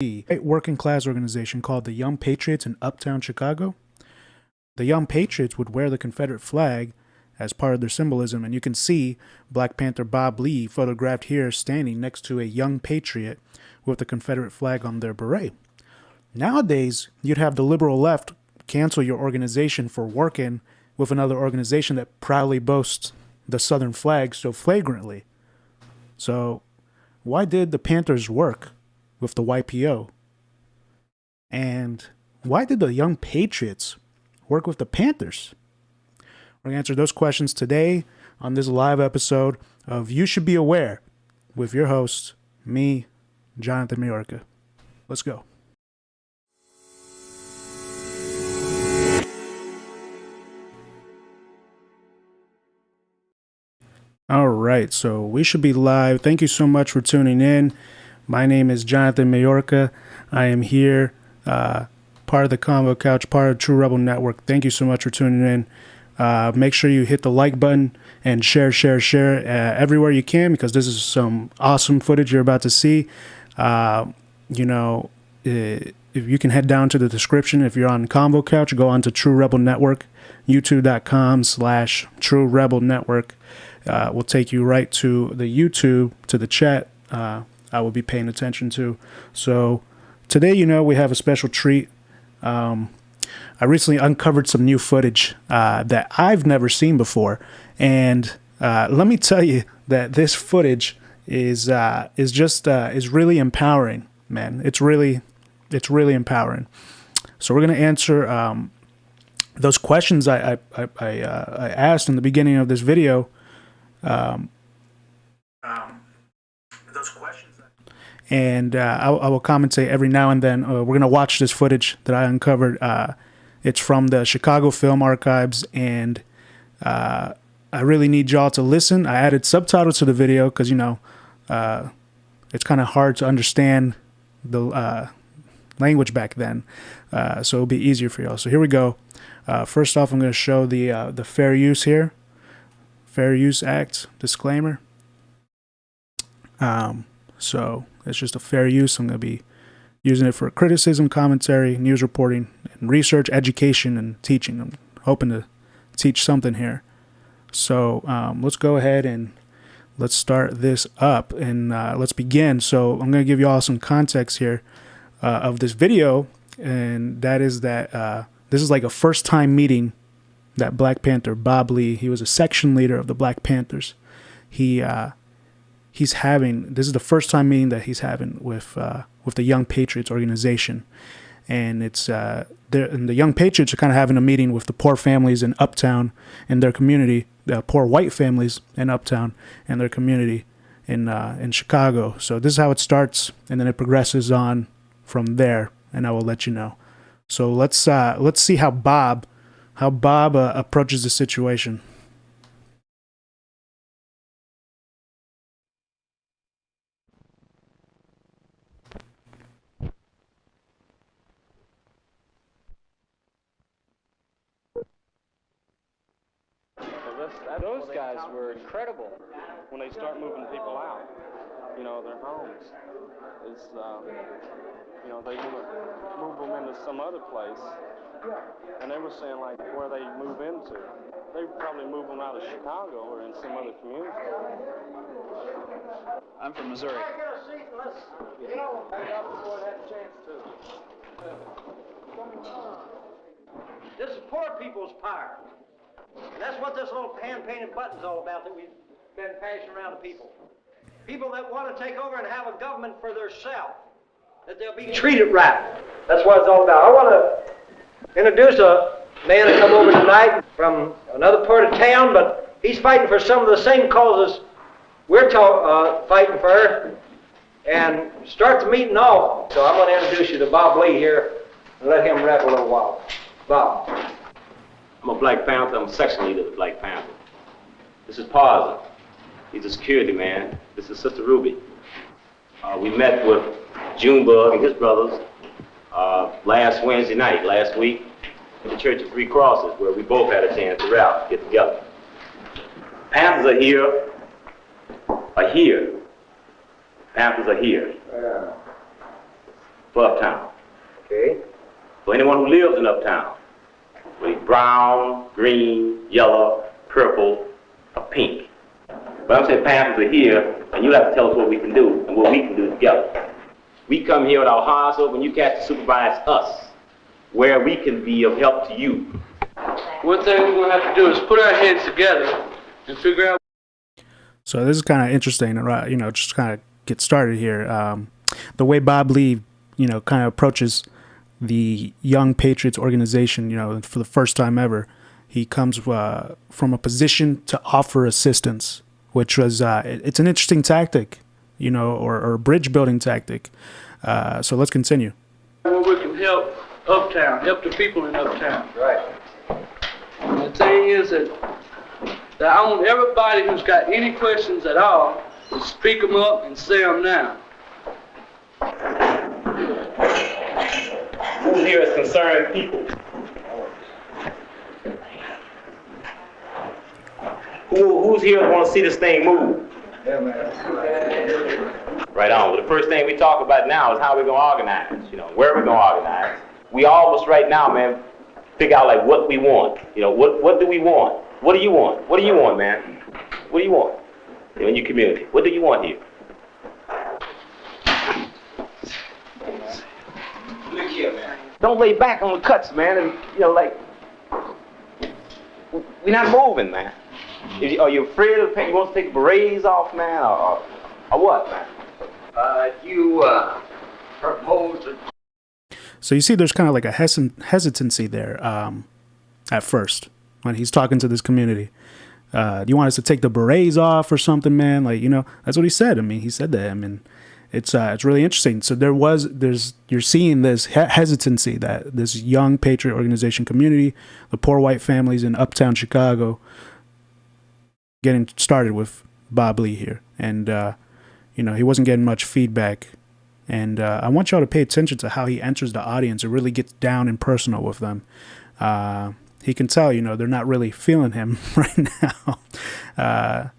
A working class organization called the Young Patriots in uptown Chicago. The Young Patriots would wear the Confederate flag as part of their symbolism, and you can see Black Panther Bob Lee photographed here standing next to a young patriot with the Confederate flag on their beret. Nowadays, you'd have the liberal left cancel your organization for working with another organization that proudly boasts the Southern flag so flagrantly. So, why did the Panthers work with the YPO? And why did the Young Patriots work with the Panthers? We're going to answer those questions today on this live episode of You Should Be Aware with your host, me, Jonathan Mayorca. Let's go. All right, so we should be live. Thank you so much for tuning in. My name is Jonathan Mayorca. I am here, part of the Convo Couch, part of True Rebel Network. Thank you so much for tuning in. Make sure you hit the like button and share everywhere you can, because this is some awesome footage you're about to see. If you can head down to the description, if you're on Convo Couch, go on to True Rebel Network, youtube.com/True Rebel Network. Will take you right to the YouTube, to the chat I will be paying attention to. So today, we have a special treat. I recently uncovered some new footage that I've never seen before, and let me tell you that this footage is really empowering, man. It's really empowering. So we're gonna answer those questions I asked in the beginning of this video. Those questions. And I will commentate every now and then. We're going to watch this footage that I uncovered. It's from the Chicago Film Archives, and I really need y'all to listen. I added subtitles to the video because, it's kind of hard to understand the language back then. So it'll be easier for y'all. So here we go. First off, I'm going to show the fair use here. Fair Use Act disclaimer. So it's just a fair use. I'm going to be using it for criticism, commentary, news reporting, and research, education, and teaching. I'm hoping to teach something here. So let's go ahead and let's start this up, and let's begin. So I'm going to give you all some context here of this video, and that is that this is like a first-time meeting that Black Panther Bob Lee, he was a section leader of the Black Panthers. He's having, this is the first time meeting that he's having with the Young Patriots Organization, and it's and the Young Patriots are kind of having a meeting with the poor families in Uptown in their community, the poor white families in Uptown and their community in Chicago. So this is how it starts, and then it progresses on from there, and I will let you know. So let's see how Bob approaches the situation. Those guys were incredible when they start moving people out, their homes. It's, they would move them into some other place, and they were saying, like, where they move into. They probably move them out of Chicago or in some other community. I'm from Missouri. This is poor people's power. And that's what this little hand-painted button's all about that we've been passing around to people. People that want to take over and have a government for theirself, that they'll be treated right. That's what it's all about. I want to introduce a man that come over tonight from another part of town, but he's fighting for some of the same causes we're fighting for, and start the meeting off. So I'm going to introduce you to Bob Lee here and let him rap a little while. Bob. I'm a Black Panther. I'm a section leader of the Black Panther. This is Parza. He's a security man. This is Sister Ruby. We met with Junebug and his brothers last Wednesday night, last week, at the Church of Three Crosses, where we both had a chance to rally, get together. Panthers are here. Panthers are here. for uptown. Okay. For anyone who lives in uptown, whether it's brown, green, yellow, purple, or pink. But I'm saying Panthers are here, and you have to tell us what we can do and what we can do together. We come here with our hearts open, you cats to supervise us, where we can be of help to you. One thing we're going to have to do is put our heads together and figure out. So this is kind of interesting, right? Just kind of get started here. The way Bob Lee, kind of approaches the Young Patriots Organization, for the first time ever, he comes from a position to offer assistance, which was, it's an interesting tactic, or a bridge building tactic. So let's continue. Where we can help uptown, help the people in uptown. Right. And the thing is that I want everybody who's got any questions at all to speak them up and say them now. Who's here as concerned people? Who's here that want to see this thing move? Yeah, man. Right on. Well, the first thing we talk about now is how we're going to organize. Where we're going to organize. We almost right now, man, figure out like what we want. What do we want? What do you want? What do you want, man? What do you want in your community? What do you want here? Look here, man. Don't lay back on the cuts, man. And we're not moving, man. Are you afraid of you want to take the berets off, man, or what, man? You propose that. So you see, there's kind of like a hesitancy there at first when he's talking to this community. Do you want us to take the berets off or something, man? That's what he said. I mean, he said that. I mean, it's really interesting. So you're seeing this hesitancy that this Young Patriot Organization community, the poor white families in uptown Chicago, getting started with Bob Lee here. And, he wasn't getting much feedback. And I want y'all to pay attention to how he enters the audience. It really gets down and personal with them. He can tell, they're not really feeling him right now.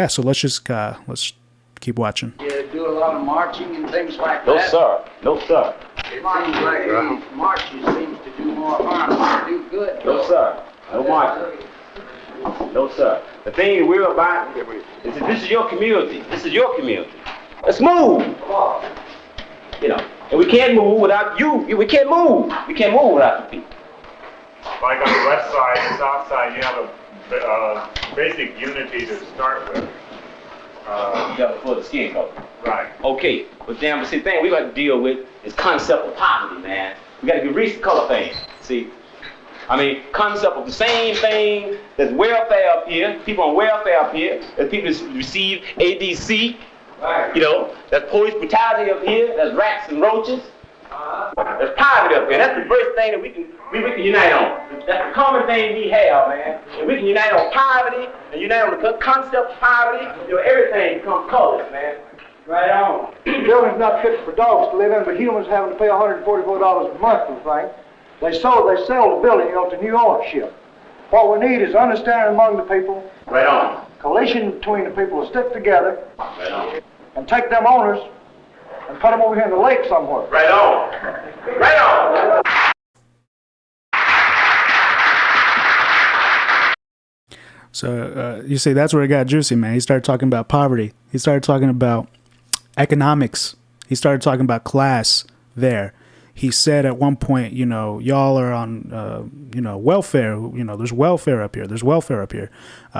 So let's keep watching. Yeah, do a lot of marching and things like No, that. sir. No, sir. It seems like marches seems to do more harm than do good. No, sir. No marching. No, sir. The thing we're about is that this is your community. This is your community. Let's move. And we can't move without you. We can't move. We can't move without the people. Like on the west side and south side, you have a basic unity to start with. You got to pull the skin color. Right. Okay, but the thing we got to deal with is concept of poverty, man. We got to reach the color thing. See, concept of the same thing. There's welfare up here, people on welfare up here. There's people that receive ADC. Right. There's police brutality up here. There's rats and roaches. There's poverty up here. That's the first thing that we can unite on. That's the common thing we have, man. And we can unite on poverty and unite on the concept of poverty. Everything becomes colors, man. Right on. The building's not fit for dogs to live in, but humans having to pay $144 a month for the thing. They sell the building, to new ownership. What we need is understanding among the people. Right on. Coalition between the people to stick together. Right on. And take them owners and put them over here in the lake somewhere. Right on. Right on. So you see, that's where it got juicy, man. He started talking about poverty. He started talking about economics. He started talking about class there. He said at one point, y'all are on, welfare. There's welfare up here. There's welfare up here.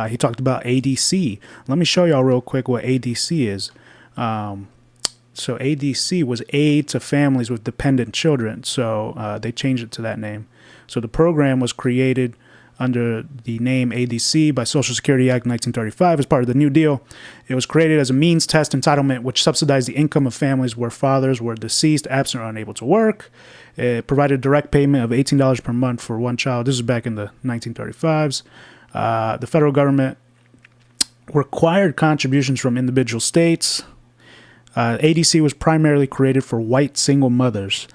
He talked about ADC. Let me show y'all real quick what ADC is. So ADC was Aid to Families with Dependent Children. So they changed it to that name. So the program was created under the name ADC by Social Security Act 1935 as part of the New Deal. It was created as a means test entitlement which subsidized the income of families where fathers were deceased, absent, or unable to work. It provided direct payment of $18 per month for one child. This is back in the 1935s. The federal government required contributions from individual states. ADC was primarily created for white single mothers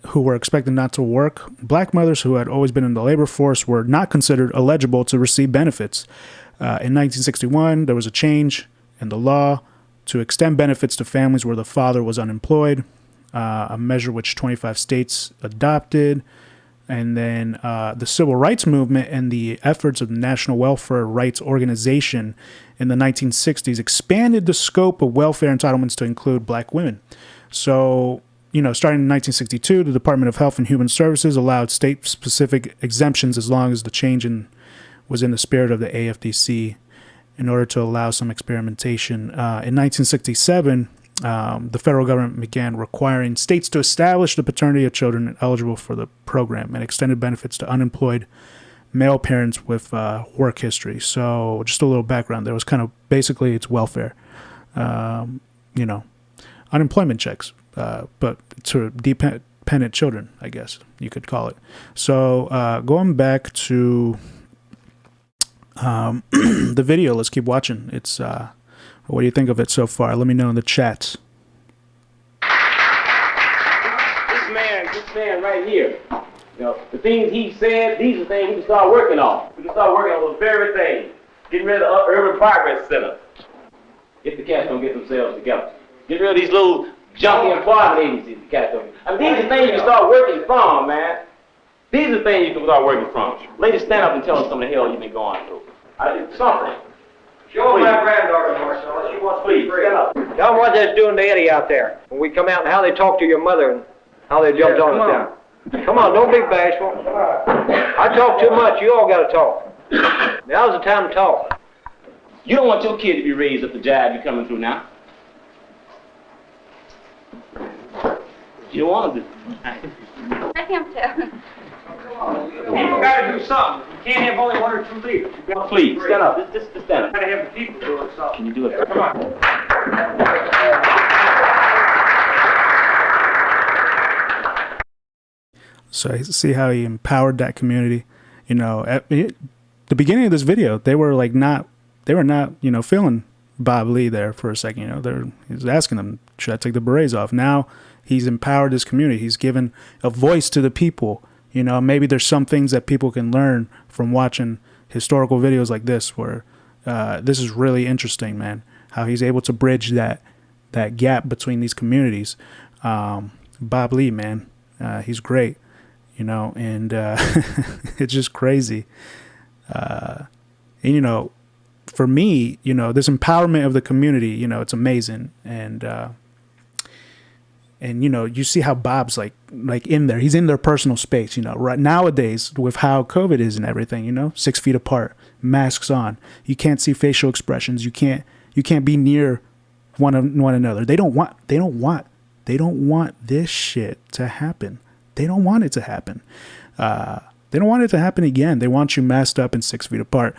who were expected not to work. Black mothers who had always been in the labor force were not considered eligible to receive benefits. In 1961, there was a change in the law to extend benefits to families where the father was unemployed. a measure which 25 states adopted. And then the civil rights movement and the efforts of the National Welfare Rights Organization in the 1960s expanded the scope of welfare entitlements to include black women. So, starting in 1962, the Department of Health and Human Services allowed state-specific exemptions as long as the change was in the spirit of the AFDC in order to allow some experimentation. In 1967, the federal government began requiring states to establish the paternity of children eligible for the program and extended benefits to unemployed male parents with work history. So just a little background. There was kind of basically it's welfare, unemployment checks, but to dependent children, I guess you could call it. So going back to the video, let's keep watching. It's what do you think of it so far? Let me know in the chats. This man right here, the things he said, these are the things we can start working on. We can start working on those very things. Getting rid of the Urban Progress Center. If the cats don't get themselves together. Get rid of these little junky employment agencies the cats don't. I mean, these are things you can start working from, man. These are things you can start working from. Ladies, stand up and tell us some of the hell you've been going through. Something. Show my granddaughter, Marcella. She wants to be free. Stand up. Tell them what they're doing to Eddie out there when we come out and how they talk to your mother and how they jumped on us down. Come on, don't be bashful. I talk too much. You all got to talk. Now's the time to talk. You don't want your kid to be raised up the jive you're coming through now. You don't want to. Let him tell. People got to do something. You can't have only one or two leaders. Please, stand up. Just stand up. Got to have the people doing something. Can you do it? Come on. So I see how he empowered that community. At the beginning of this video, they were not feeling Bob Lee there for a second. He was asking them, should I take the berets off? Now he's empowered this community. He's given a voice to the people. Maybe there's some things that people can learn from watching historical videos like this, where this is really interesting, man, how he's able to bridge that gap between these communities. Bob Lee, man, he's great, and it's just crazy. And, for me, this empowerment of the community, it's amazing. And you see how Bob's like in there. He's in their personal space, right nowadays with how COVID is and everything, 6 feet apart, masks on. You can't see facial expressions. You can't be near one another. They don't want this shit to happen. They don't want it to happen. They don't want it to happen again. They want you masked up and 6 feet apart.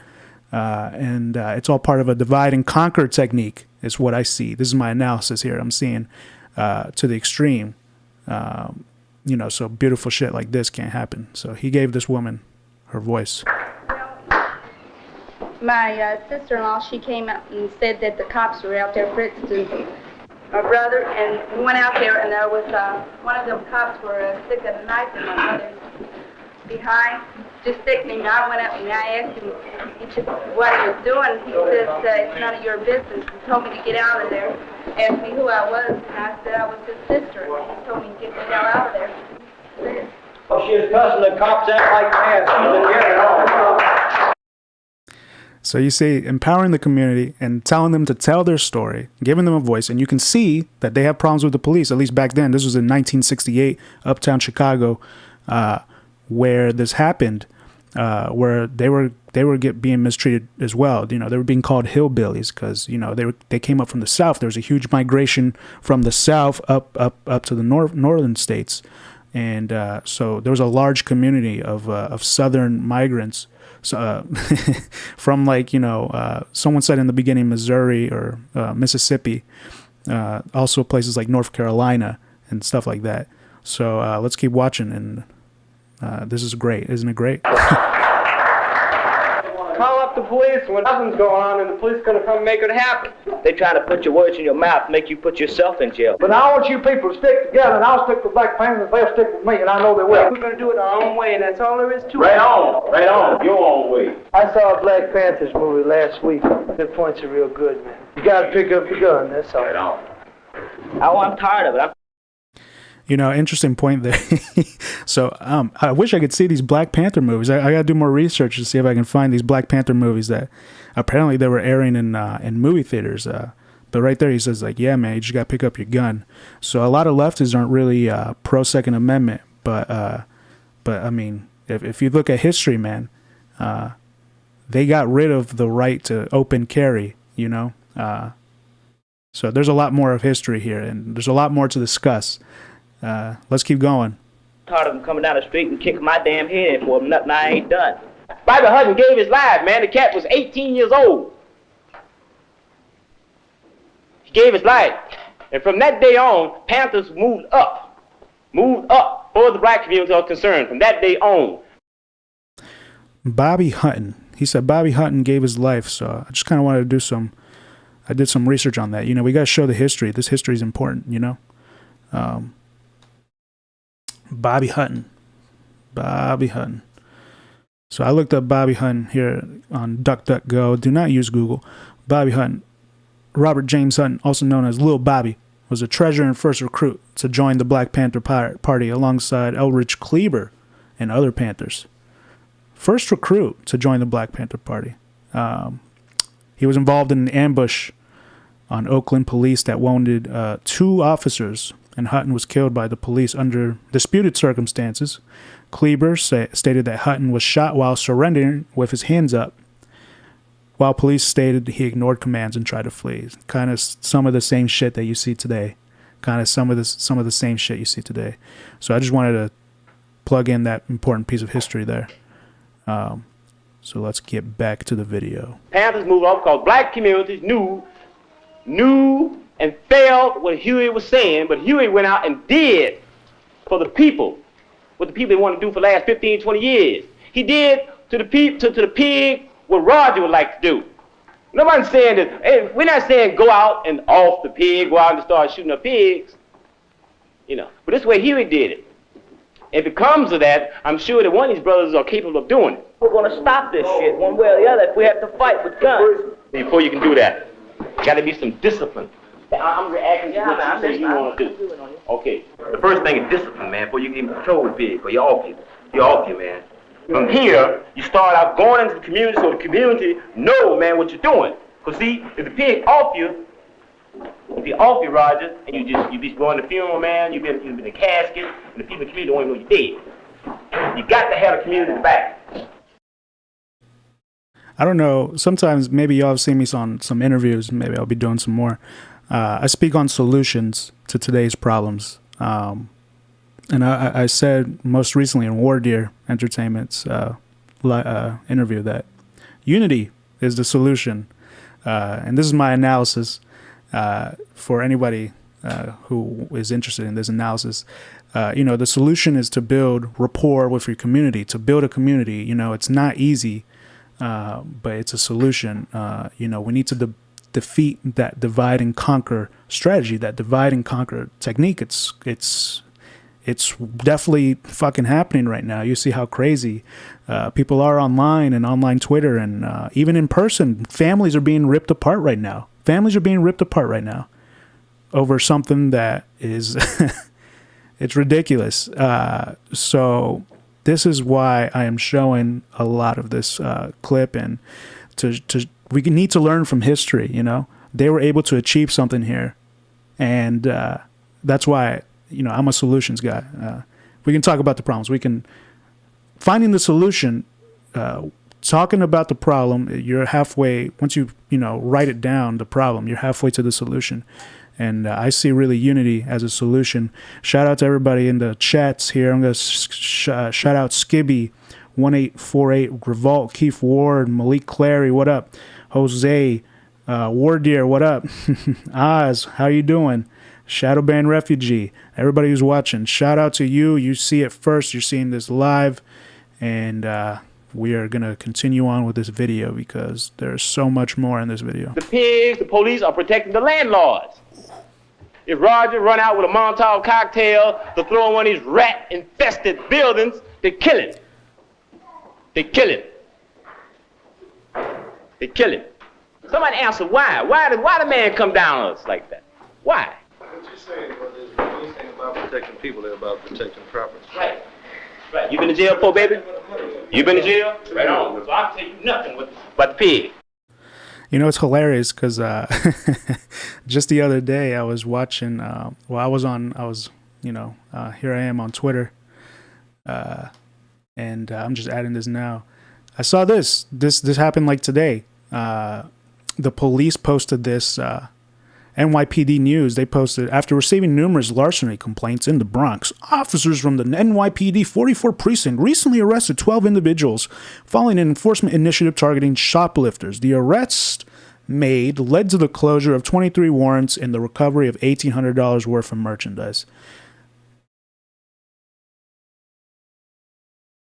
And it's all part of a divide and conquer technique is what I see. This is my analysis here. I'm seeing to the extreme, so beautiful shit like this can't happen. So he gave this woman her voice. My sister-in-law, she came out and said that the cops were out there fritzing my brother, and we went out there, and there was one of them cops were sticking a knife in my brother's behind, just sickening. I went up and I asked him what he was doing. He says it's none of your business. He told me to get out of there. Asked me who I was, and I said I was his sister. And he told me to get the hell out of there. Oh, she was cussing the cops out like that. She's been getting all. So you see, empowering the community and telling them to tell their story, giving them a voice, and you can see that they have problems with the police. At least back then, this was in 1968, uptown Chicago, where this happened, where they were being mistreated as well. They were being called hillbillies because they came up from the South. There was a huge migration from the South up to the northern states, and so there was a large community of Southern migrants. From someone said in the beginning Missouri or Mississippi, also places like North Carolina and stuff like that. So let's keep watching, and this is great, isn't it great? Call up the police when nothing's going on, and the police are going to come make it happen. They trying to put your words in your mouth, make you put yourself in jail. But I want you people to stick together, and I'll stick with Black Panthers, they'll stick with me, and I know they will. We're going to do it our own way, and that's all there is to it. Right on, your own way. I saw a Black Panthers movie last week. The points are real good, man. You got to pick up your gun, that's all. Right on. I'm tired of it. You know, interesting point there. So I wish I could see these Black Panther movies. I got to do more research to see if I can find these Black Panther movies that apparently they were airing in movie theaters. But right there he says, like, yeah, man, you just got to pick up your gun. So a lot of leftists aren't really pro-Second Amendment. But I mean, if you look at history, man, they got rid of the right to open carry, you know. So there's a lot more of history here, and there's a lot more to discuss. Let's keep going. Tired of them coming down the street and kicking my damn head in for them. Nothing I ain't done. Bobby Hutton gave his life, man. The cat was 18 years old. He gave his life. And from that day on, Panthers moved up for the black community are concerned from that day on. Bobby Hutton. He said Bobby Hutton gave his life, so I just kind of wanted to do I did some research on that. You know, we got to show the history. This history is important, you know. Bobby Hutton. So I looked up Bobby Hutton here on DuckDuckGo. Do not use Google. Bobby Hutton. Robert James Hutton, also known as Lil Bobby, was a treasurer and first recruit to join the Black Panther Party alongside Elridge Kleber and other Panthers. First recruit to join the Black Panther Party. He was involved in an ambush on Oakland police that wounded 2 officers, and Hutton was killed by the police under disputed circumstances. Kleber stated that Hutton was shot while surrendering with his hands up, while police stated he ignored commands and tried to flee. Kind of some of the same shit that you see today. Some of the same shit you see today. So I just wanted to plug in that important piece of history there. So let's get back to the video. Panthers moved up because black communities knew and felt what Huey was saying, but Huey went out and did for the people what the people they wanted to do for the last 15, 20 years. He did to the pig what Roger would like to do. Nobody's saying that, hey, we're not saying go out and off the pig, go out and start shooting up pigs. You know, but this way Huey did it. If it comes to that, I'm sure that one of these brothers are capable of doing it. We're going to stop this shit one way or the other if we have to fight with guns. Before you can do that, got to be some discipline. I'm reacting to what you say you want to do. Okay, the first thing is discipline, man, before you can even control the pig, or you're off you, man. From here, you start out going into the community so the community know, man, what you're doing. Because see, if the pig off you, Roger, and you be going to funeral, man, you've been in a casket, and the people in the community don't even know you're dead. You got to have the community back. I don't know, sometimes maybe y'all have seen me on some interviews, maybe I'll be doing some more. I speak on solutions to today's problems. And I said most recently in War Deer Entertainment's interview that unity is the solution. And this is my analysis for anybody who is interested in this analysis. The solution is to build rapport with your community, to build a community. You know, it's not easy, but it's a solution. We need to defeat that divide and conquer strategy, that divide and conquer technique. It's definitely fucking happening right now. You see how crazy people are online and online Twitter and even in person. Families are being ripped apart right now. Over something that is, it's ridiculous. So this is why I am showing a lot of this clip, and we need to learn from history. You know, they were able to achieve something here, and that's why. I'm a solutions guy. We can talk about the problems. We can finding the solution, talking about the problem. You're halfway. Once you write it down, the problem, you're halfway to the solution. And I see really unity as a solution. Shout out to everybody in the chats here. I'm gonna shout out Skibby 1848, Revolt, Keith Ward, Malik Clary. What up? Jose, War Deer. What up? Oz, how you doing? Shadowban Refugee, everybody who's watching, shout out to you. You see it first. You're seeing this live, and we are going to continue on with this video because there's so much more in this video. The pigs, the police are protecting the landlords. If Roger run out with a Molotov cocktail to throw in one of these rat-infested buildings, they kill him. They kill him. Somebody answer why. Why the man come down on us like that? Why? What you saying about this? What you saying about about protecting people, they're about protecting property. Right. Right. You been to jail before, baby? You been to jail? Right on. So I'll tell you nothing but the pig. You know, it's hilarious because just the other day I was watching, here I am on Twitter, and I'm just adding this now. I saw this happened like today. The police posted this, NYPD News, they posted, after receiving numerous larceny complaints in the Bronx, officers from the NYPD 44 precinct recently arrested 12 individuals following an enforcement initiative targeting shoplifters. The arrest made led to the closure of 23 warrants and the recovery of $1,800 worth of merchandise.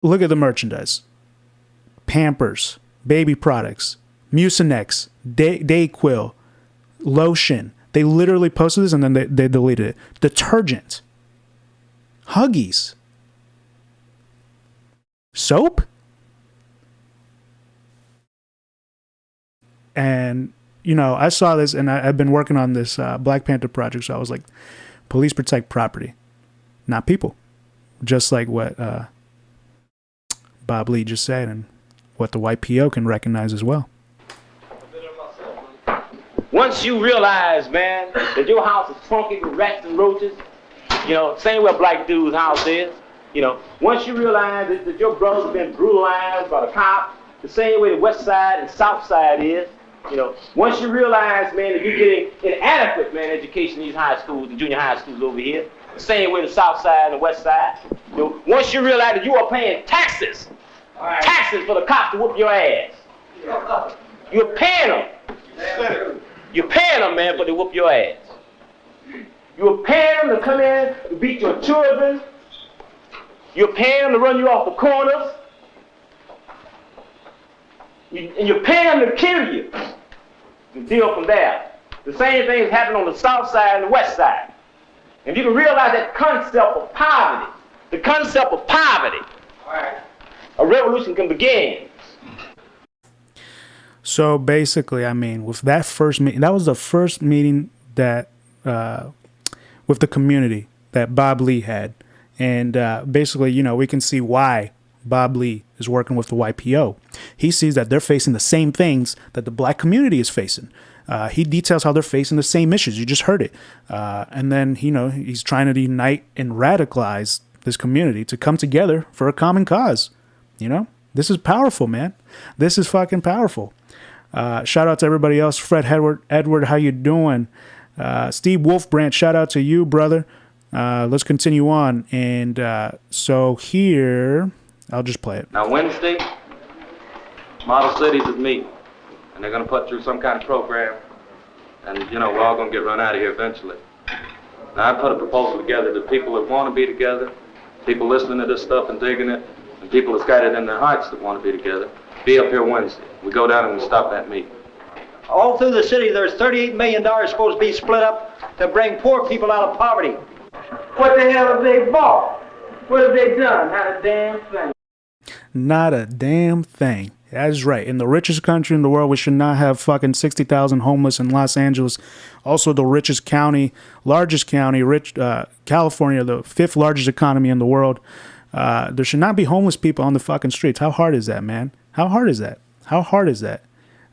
Look at the merchandise. Pampers, baby products, Mucinex, Dayquil, lotion. They literally posted this and then they deleted it. Detergent. Huggies. Soap? And, you know, I saw this and I've been working on this Black Panther project, so I was like, police protect property, not people. Just like what Bob Lee just said and what the YPO can recognize as well. Once you realize, man, that your house is funky with rats and roaches, you know, same way a black dude's house is, you know, once you realize that your brother's have been brutalized by the cops, the same way the west side and south side is, you know, once you realize, man, that you're getting inadequate, man, education in these high schools, the junior high schools over here, the same way the south side and the west side, you know, once you realize that you are paying taxes for the cops to whoop your ass, you're paying them. You're paying them, man, for to whoop your ass. You're paying them to come in to beat your children. You're paying them to run you off the corners. And you're paying them to kill you. And deal from there. The same thing is happening on the south side and the west side. And you can realize that concept of poverty, a revolution can begin. So basically, I mean, with that first meeting, that was the first meeting that, with the community that Bob Lee had. And basically, you know, we can see why Bob Lee is working with the YPO. He sees that they're facing the same things that the black community is facing. He details how they're facing the same issues. You just heard it. And then, you know, he's trying to unite and radicalize this community to come together for a common cause. You know, this is powerful, man. This is fucking powerful. Shout out to everybody else. Fred Edward, how you doing? Steve Wolfbrandt, shout out to you, brother. Let's continue on. And so here, I'll just play it. Now Wednesday, model cities is meeting, and they're going to put through some kind of program, and you know, we're all going to get run out of here eventually. Now I put a proposal together to people that want to be together, people listening to this stuff and digging it, and people that's got it in their hearts that want to be together. Be up here Wednesday. We go down and we stop that meeting. All through the city, there's $38 million supposed to be split up to bring poor people out of poverty. What the hell have they bought? What have they done? Not a damn thing. Not a damn thing. That is right. In the richest country in the world, we should not have fucking 60,000 homeless in Los Angeles. Also the richest county, largest county, California, the 5th largest economy in the world. There should not be homeless people on the fucking streets. How hard is that, man? How hard is that? How hard is that?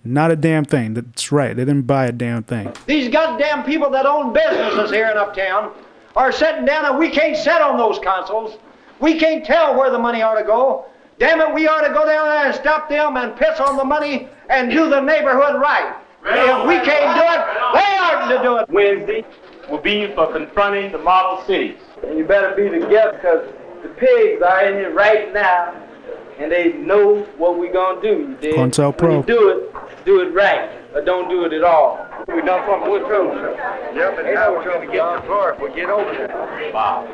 Not a damn thing. That's right. They didn't buy a damn thing. These goddamn people that own businesses here in Uptown are sitting down and we can't sit on those consoles. We can't tell where the money ought to go. Damn it, we ought to go down there and stop them and piss on the money and do the neighborhood right. If we can't do it, they ought to do it. Wednesday will be for confronting the model cities. And you better be together because the pigs are in here right now and they know what we're going to do. You dig? Contel Pro. When you do it right or don't do it at all. We done something with trouble. Yep, and now we're trying to get to the floor if we get over there. Wow.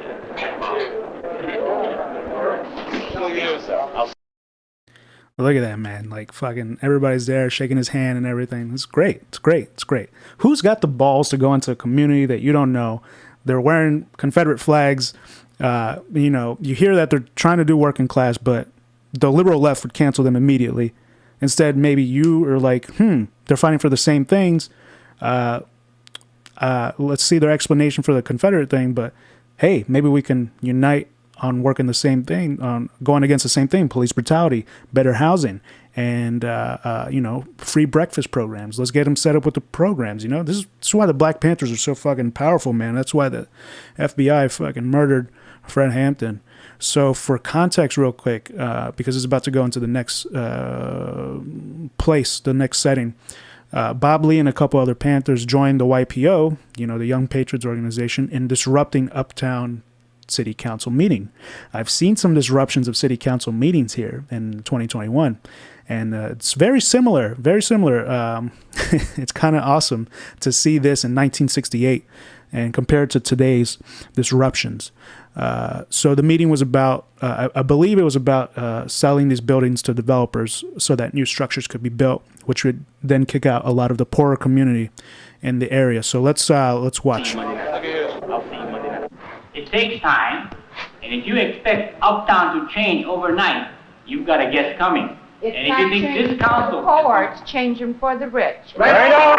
Look at that, man. Like, fucking everybody's there shaking his hand and everything. It's great. It's great. It's great. Who's got the balls to go into a community that you don't know? They're wearing Confederate flags. You know, you hear that they're trying to do working class, but the liberal left would cancel them immediately. Instead, maybe you are like, they're fighting for the same things. Let's see their explanation for the Confederate thing, but hey, maybe we can unite on working the same thing, on going against the same thing: police brutality, better housing, and free breakfast programs. Let's get them set up with the programs. This is why the Black Panthers are so fucking powerful, man. That's why the FBI fucking murdered Fred Hampton. So for context, real quick, because it's about to go into the next place, the next setting. Bob Lee and a couple other Panthers joined the YPO, the Young Patriots Organization, in disrupting Uptown City Council meeting. I've seen some disruptions of City Council meetings here in 2021, and it's very similar. It's kind of awesome to see this in 1968 and compared to today's disruptions. So the meeting was about, I believe it was about selling these buildings to developers so that new structures could be built, which would then kick out a lot of the poorer community in the area. So let's watch. It takes time, and if you expect Uptown to change overnight, you've got a guess coming. It's and if you think this council... for the poor, it's changing for the rich. Right on!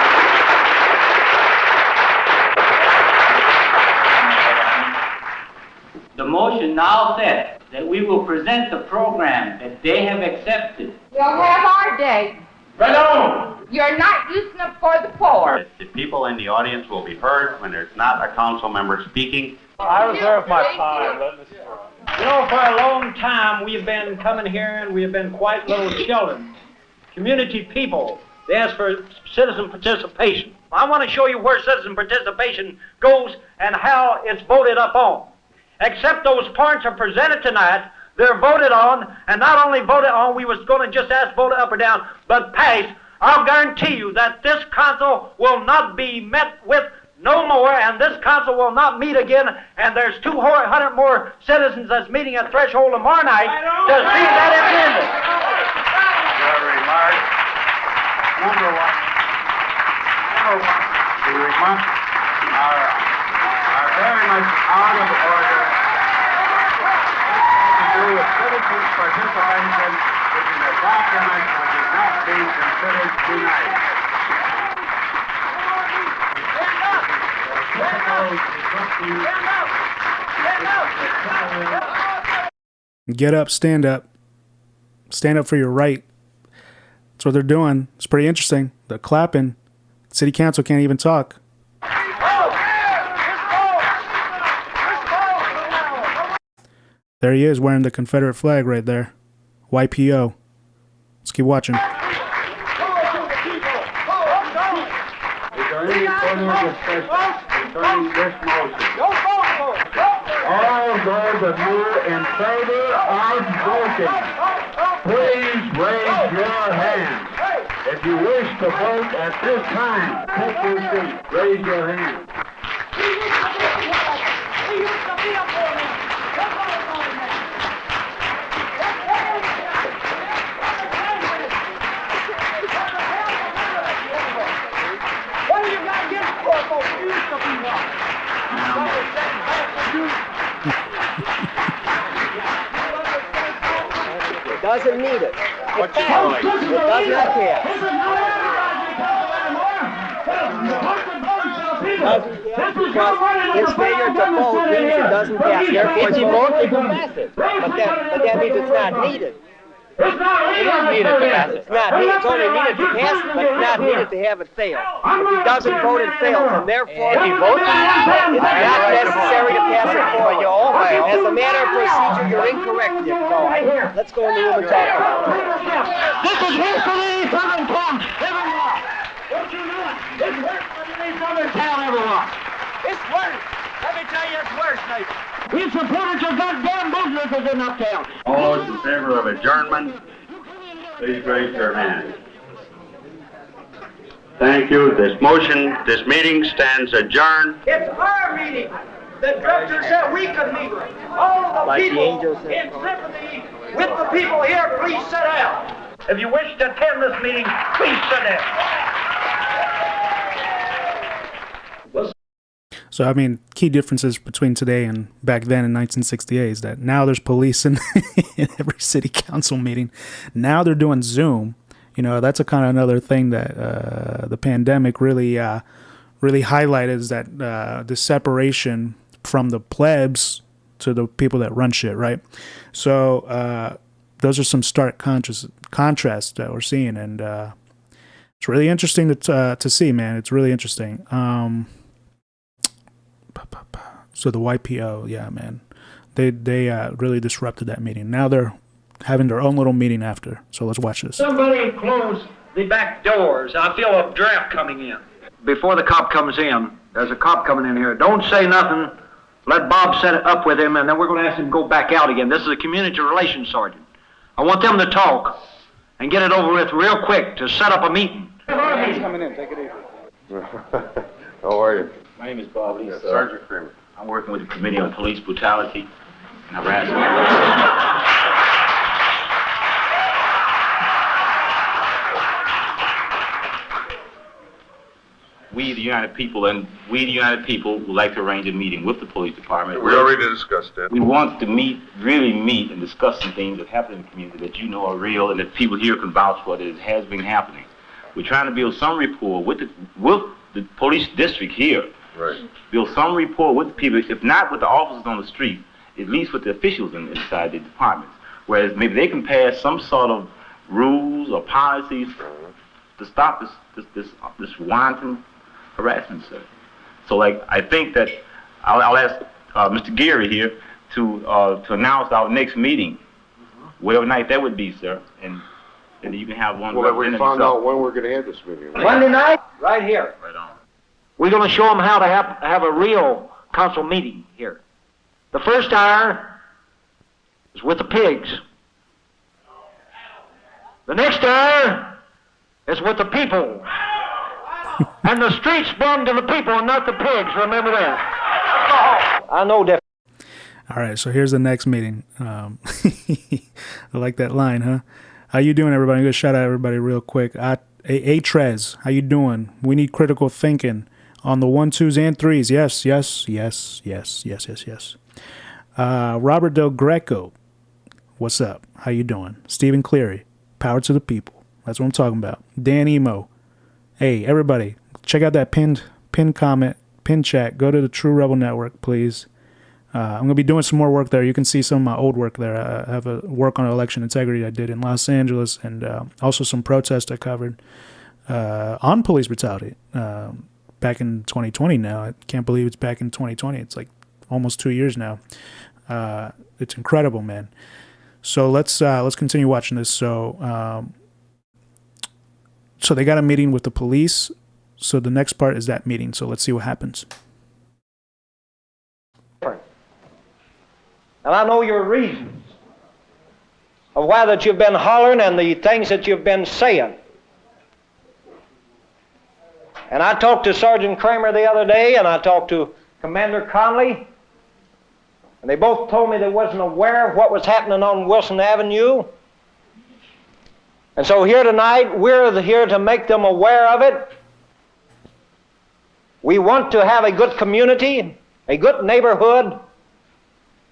The motion now says that we will present the program that they have accepted. We'll have our day. Right on! You're not using it for the poor. The people in the audience will be heard when there's not a council member speaking. I reserve my time. For a long time we've been coming here and we have been quite little children. Community people, they ask for citizen participation. I want to show you where citizen participation goes and how it's voted upon. Except those points are presented tonight, they're voted on, and not only voted on, we was going to just ask voted up or down, but passed. I'll guarantee you that this council will not be met with no more, and this council will not meet again, and there's 200 more citizens that's meeting at Threshold tomorrow night to see that it's ended. Your remarks. Number one. The remarks are very much out of order. To do with citizen participation, which is a document which is not being considered tonight. Get up, stand up. Stand up for your right. That's what they're doing. It's pretty interesting. They're clapping. City Council can't even talk. There he is wearing the Confederate flag right there. YPO. Let's keep watching. Is there any further discussion concerning this motion? All those of you in favor of voting, please raise your hand. If you wish to vote at this time, take your seat. Raise your hand. It doesn't need it. It does not care. Its failure to vote means it doesn't pass. Therefore, if you vote, it will pass it. But that means it's not needed. It is needed to pass it. It's not needed. It's only needed to pass it, but it's not needed to have it fail. If he doesn't vote, it fails, and therefore, if he votes, it's not necessary to pass it for you. As a matter of procedure, you're incorrect, Dick. So let's go in the room and talk about it. This is history, Southern Town, everyone. What you doing? It's worse than any Southern Town ever was. It's worse. Let me tell you, it's worse, neighbor. We supported your goddamn businesses in Uptown. All those in favor of adjournment, please raise your hand. Thank you. This meeting stands adjourned. It's our meeting. The director said we could meet. All the people in sympathy with the people here, please sit down. If you wish to attend this meeting, please sit down. So, I mean, key differences between today and back then in 1968 is that now there's police in every city council meeting. Now they're doing Zoom. That's a kind of another thing that the pandemic really highlighted, is that the separation from the plebs to the people that run shit, right? So those are some stark contrasts that we're seeing, and it's really interesting to see, man. It's really interesting. So the YPO, yeah, man, they really disrupted that meeting. Now they're having their own little meeting after. So let's watch this. Somebody close the back doors. I feel a draft coming in. Before the cop comes in, there's a cop coming in here. Don't say nothing. Let Bob set it up with him, and then we're going to ask him to go back out again. This is a community relations sergeant. I want them to talk and get it over with real quick to set up a meeting. He's coming in. Take it easy. How are you? My name is Bob Lee, Sergeant Kramer. I'm working with the Committee on Police Brutality and Harassment. We, the United People, would like to arrange a meeting with the police department. We already discussed that. We want to really meet and discuss some things that happen in the community that you know are real and that people here can vouch for, that it has been happening. We're trying to build some rapport with the police district here. Right. Build some rapport with the people, if not with the officers on the street, at least with the officials inside the departments. Whereas maybe they can pass some sort of rules or policies to stop this wanton harassment, sir. So, like, I think that I'll ask Mr. Geary here to announce our next meeting, whatever night that would be, sir, and you can have one. Well, have we found out when we're going to have this meeting? Monday night, right here. Right on. We're going to show them how to have a real council meeting here. The first hour is with the pigs. The next hour is with the people. And the streets belong to the people and not the pigs. Remember that. I know that. All right, so here's the next meeting. I like that line, huh? How you doing, everybody? I'm gonna shout out everybody real quick. Trez, how you doing? We need critical thinking on the 1, 2s, and 3s. Yes. Robert Del Greco, what's up? How you doing? Stephen Cleary, power to the people. That's what I'm talking about. Dan Emo. Hey, everybody, check out that pinned comment, pinned chat. Go to the True Rebel Network, please. I'm going to be doing some more work there. You can see some of my old work there. I have a work on election integrity I did in Los Angeles, and also some protests I covered on police brutality back in 2020 now. I can't believe it's back in 2020. It's like almost 2 years now. It's incredible, man. So let's continue watching this. So they got a meeting with the police. So the next part is that meeting. So let's see what happens. And I know your reasons of why that you've been hollering and the things that you've been saying. And I talked to Sergeant Kramer the other day, and I talked to Commander Conley, and they both told me they wasn't aware of what was happening on Wilson Avenue. And so here tonight, we're here to make them aware of it. We want to have a good community, a good neighborhood,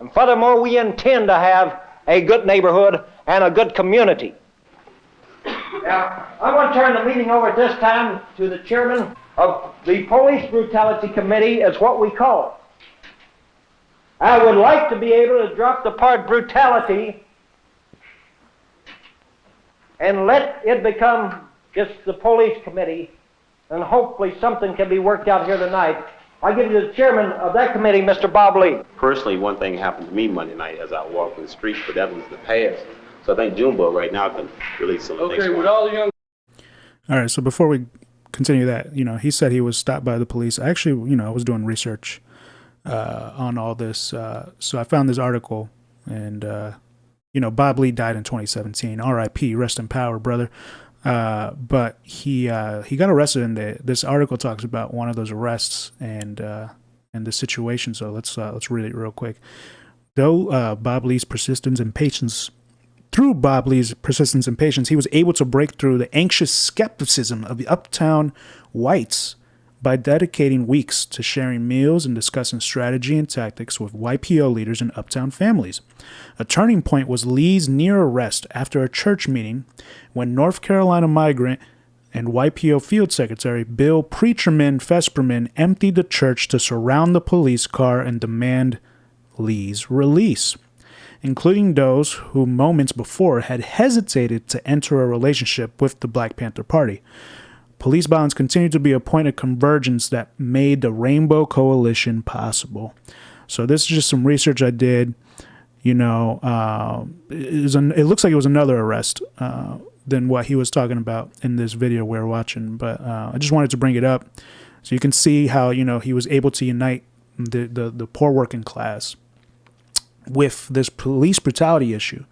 and furthermore, we intend to have a good neighborhood and a good community. Now, I want to turn the meeting over at this time to the chairman of the Police Brutality Committee, is what we call it. I would like to be able to drop the part brutality and let it become just the police committee, and hopefully something can be worked out here tonight. I give you the chairman of that committee, Mr. Bob Lee. Personally, one thing happened to me Monday night as I walked in the streets, but that was the past. So I think Junebug right now can release some things. Okay, with all the young... All right, so before we continue that, he said he was stopped by the police. Actually, I was doing research on all this. So I found this article, and, Bob Lee died in 2017. R.I.P., rest in power, brother. But he got arrested, and this article talks about one of those arrests and the situation. So let's read it real quick. Through Bob Lee's persistence and patience, he was able to break through the anxious skepticism of the uptown whites by dedicating weeks to sharing meals and discussing strategy and tactics with YPO leaders and uptown families. A turning point was Lee's near arrest after a church meeting when North Carolina migrant and YPO Field Secretary Bill Preacherman Fesperman emptied the church to surround the police car and demand Lee's release, including those who moments before had hesitated to enter a relationship with the Black Panther Party. Police violence continued to be a point of convergence that made the Rainbow Coalition possible. So this is just some research I did. You know, it looks like it was another arrest than what he was talking about in this video we're watching. But I just wanted to bring it up so you can see how, you know, he was able to unite the poor working class with this police brutality issue.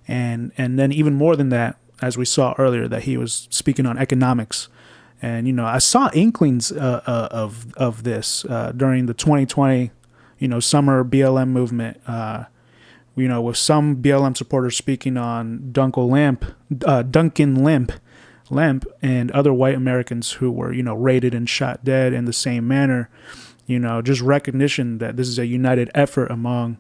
And then even more than that, as we saw earlier, that he was speaking on economics. And, you know, I saw inklings of this during the 2020, you know, summer BLM movement, you know, with some BLM supporters speaking on Duncan Lemp and other white Americans who were, you know, raided and shot dead in the same manner. You know, just recognition that this is a united effort among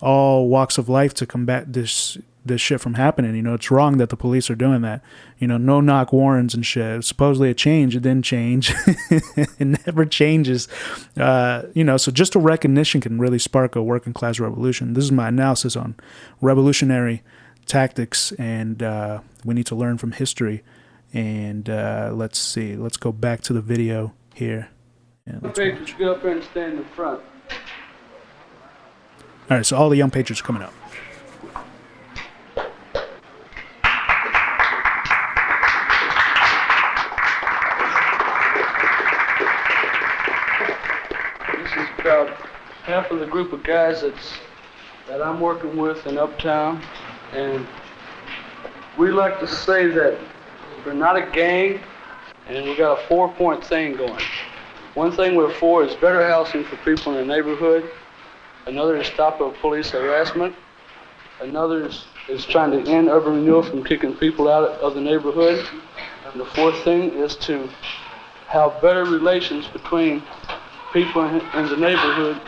all walks of life to combat this shit from happening. You know, it's wrong that the police are doing that. You know, no knock warrants and shit. Supposedly it changed. It didn't change. It never changes. You know, so just a recognition can really spark a working class revolution. This is my analysis on revolutionary tactics, and we need to learn from history. And let's see. Let's go back to the video here. Patriots, get up there and stand in the front. All right, so all the Young Patriots are coming up. About half of the group of guys that I'm working with in Uptown, and we like to say that we're not a gang, and we got a 4-point thing going. One thing we're for is better housing for people in the neighborhood. Another is stop police harassment. Another is trying to end urban renewal from kicking people out of the neighborhood. And the fourth thing is to have better relations between people in the neighborhood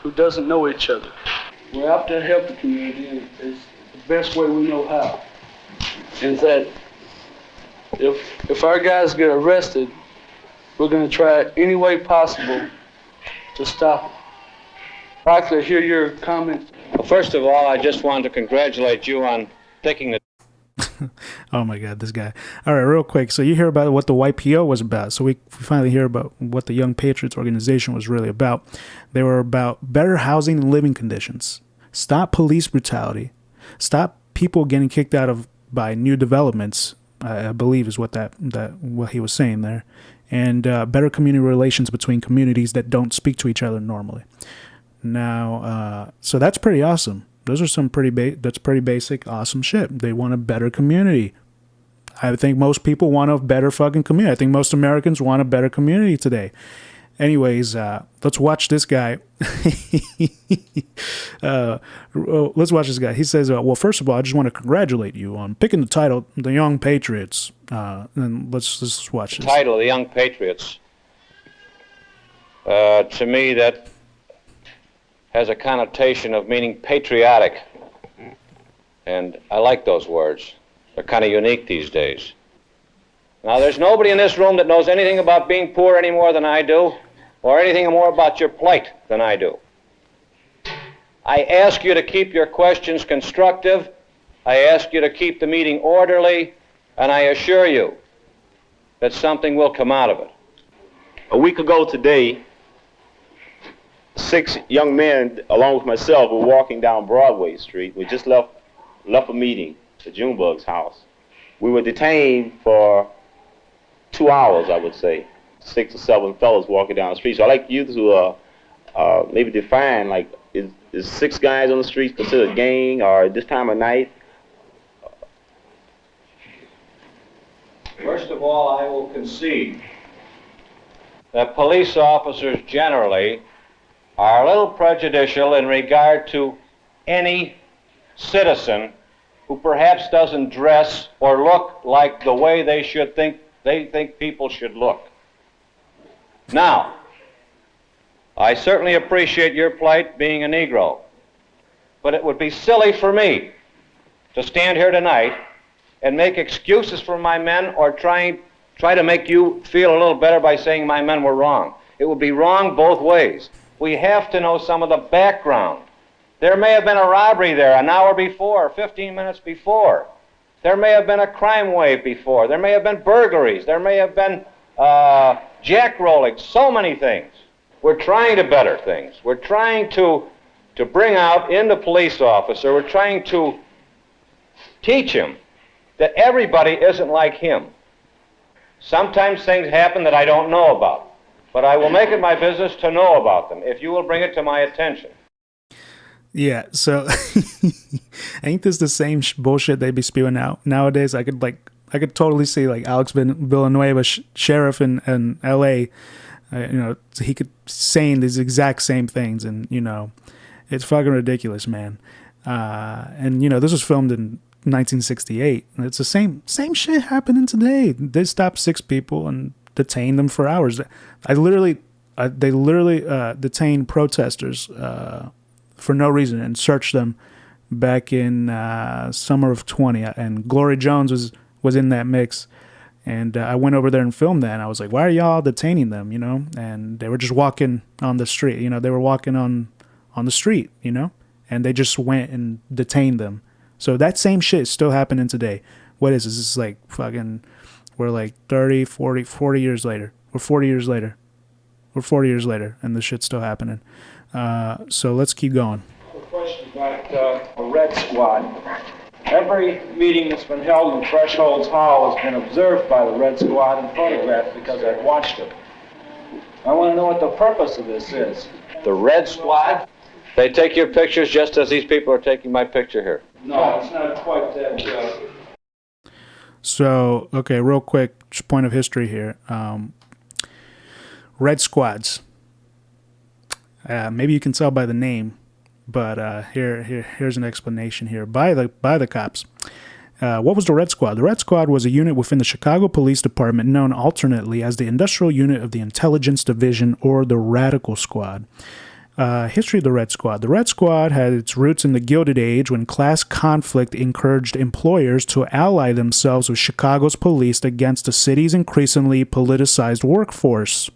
who doesn't know each other. We're out to help the community, and it's the best way we know how. And that if our guys get arrested, we're going to try any way possible to stop it. I'd like to hear your comment. Well, first of all, I just wanted to congratulate you on picking the... Oh my God, this guy. All right, real quick. So you hear about what the YPO was about. So we finally hear about what the Young Patriots Organization was really about. They were about better housing and living conditions, stop police brutality, stop people getting kicked out of by new developments, I believe is what what he was saying there, and better community relations between communities that don't speak to each other normally. Now, so that's pretty awesome. Those are some that's pretty basic, awesome shit. They want a better community. I think most people want a better fucking community. I think most Americans want a better community today. Anyways, let's watch this guy. Let's watch this guy. He says, well, first of all, I just want to congratulate you on picking the title, The Young Patriots. And let's watch this. The title, The Young Patriots. To me, that has a connotation of meaning patriotic. And I like those words. They're kind of unique these days. Now, there's nobody in this room that knows anything about being poor any more than I do, or anything more about your plight than I do. I ask you to keep your questions constructive. I ask you to keep the meeting orderly, and I assure you that something will come out of it. A week ago today, 6 young men, along with myself, were walking down Broadway Street. We just left a meeting at Junebug's house. We were detained for 2 hours, I would say. 6 or 7 fellows walking down the street. So I'd like you to maybe define, like, is 6 guys on the street considered a gang, or at this time of night? First of all, I will concede that police officers generally are a little prejudicial in regard to any citizen who perhaps doesn't dress or look like the way they think people should look. Now, I certainly appreciate your plight being a Negro, but it would be silly for me to stand here tonight and make excuses for my men or trying try to make you feel a little better by saying my men were wrong. It would be wrong both ways. We have to know some of the background. There may have been a robbery there an hour before, 15 minutes before. There may have been a crime wave before. There may have been burglaries. There may have been jackrolling, so many things. We're trying to better things. We're trying to bring out in the police officer, we're trying to teach him that everybody isn't like him. Sometimes things happen that I don't know about, but I will make it my business to know about them if you will bring it to my attention. Yeah, so ain't this the same bullshit they be spewing out nowadays? I could totally see like Alex Villanueva, sheriff in L.A., he could saying these exact same things, and it's fucking ridiculous, man. And this was filmed in 1968. And it's the same shit happening today. They stopped 6 people and detained them for hours. They literally detained protesters for no reason and searched them back in summer of 20. And Glory Jones was in that mix. And I went over there and filmed that, and I was like, why are y'all detaining them, And they were just walking on the street, they were walking on the street, And they just went and detained them. So that same shit is still happening today. What is this? This is like fucking, we're like 30, 40 years later. We're 40 years later. We're 40 years later, and this shit's still happening. So let's keep going. A question about a Red Squad. Every meeting that's been held in Thresholds Hall has been observed by the Red Squad and photographed because I've watched it. I want to know what the purpose of this is. The Red Squad? They take your pictures just as these people are taking my picture here. No, it's not quite that. So, okay, real quick, just point of history here. Red Squads. Maybe you can tell by the name. But here's an explanation here by the cops. What was the Red Squad? The Red Squad was a unit within the Chicago Police Department known alternately as the Industrial Unit of the Intelligence Division or the Radical Squad. History of the Red Squad. The Red Squad had its roots in the Gilded Age when class conflict encouraged employers to ally themselves with Chicago's police against the city's increasingly politicized workforce.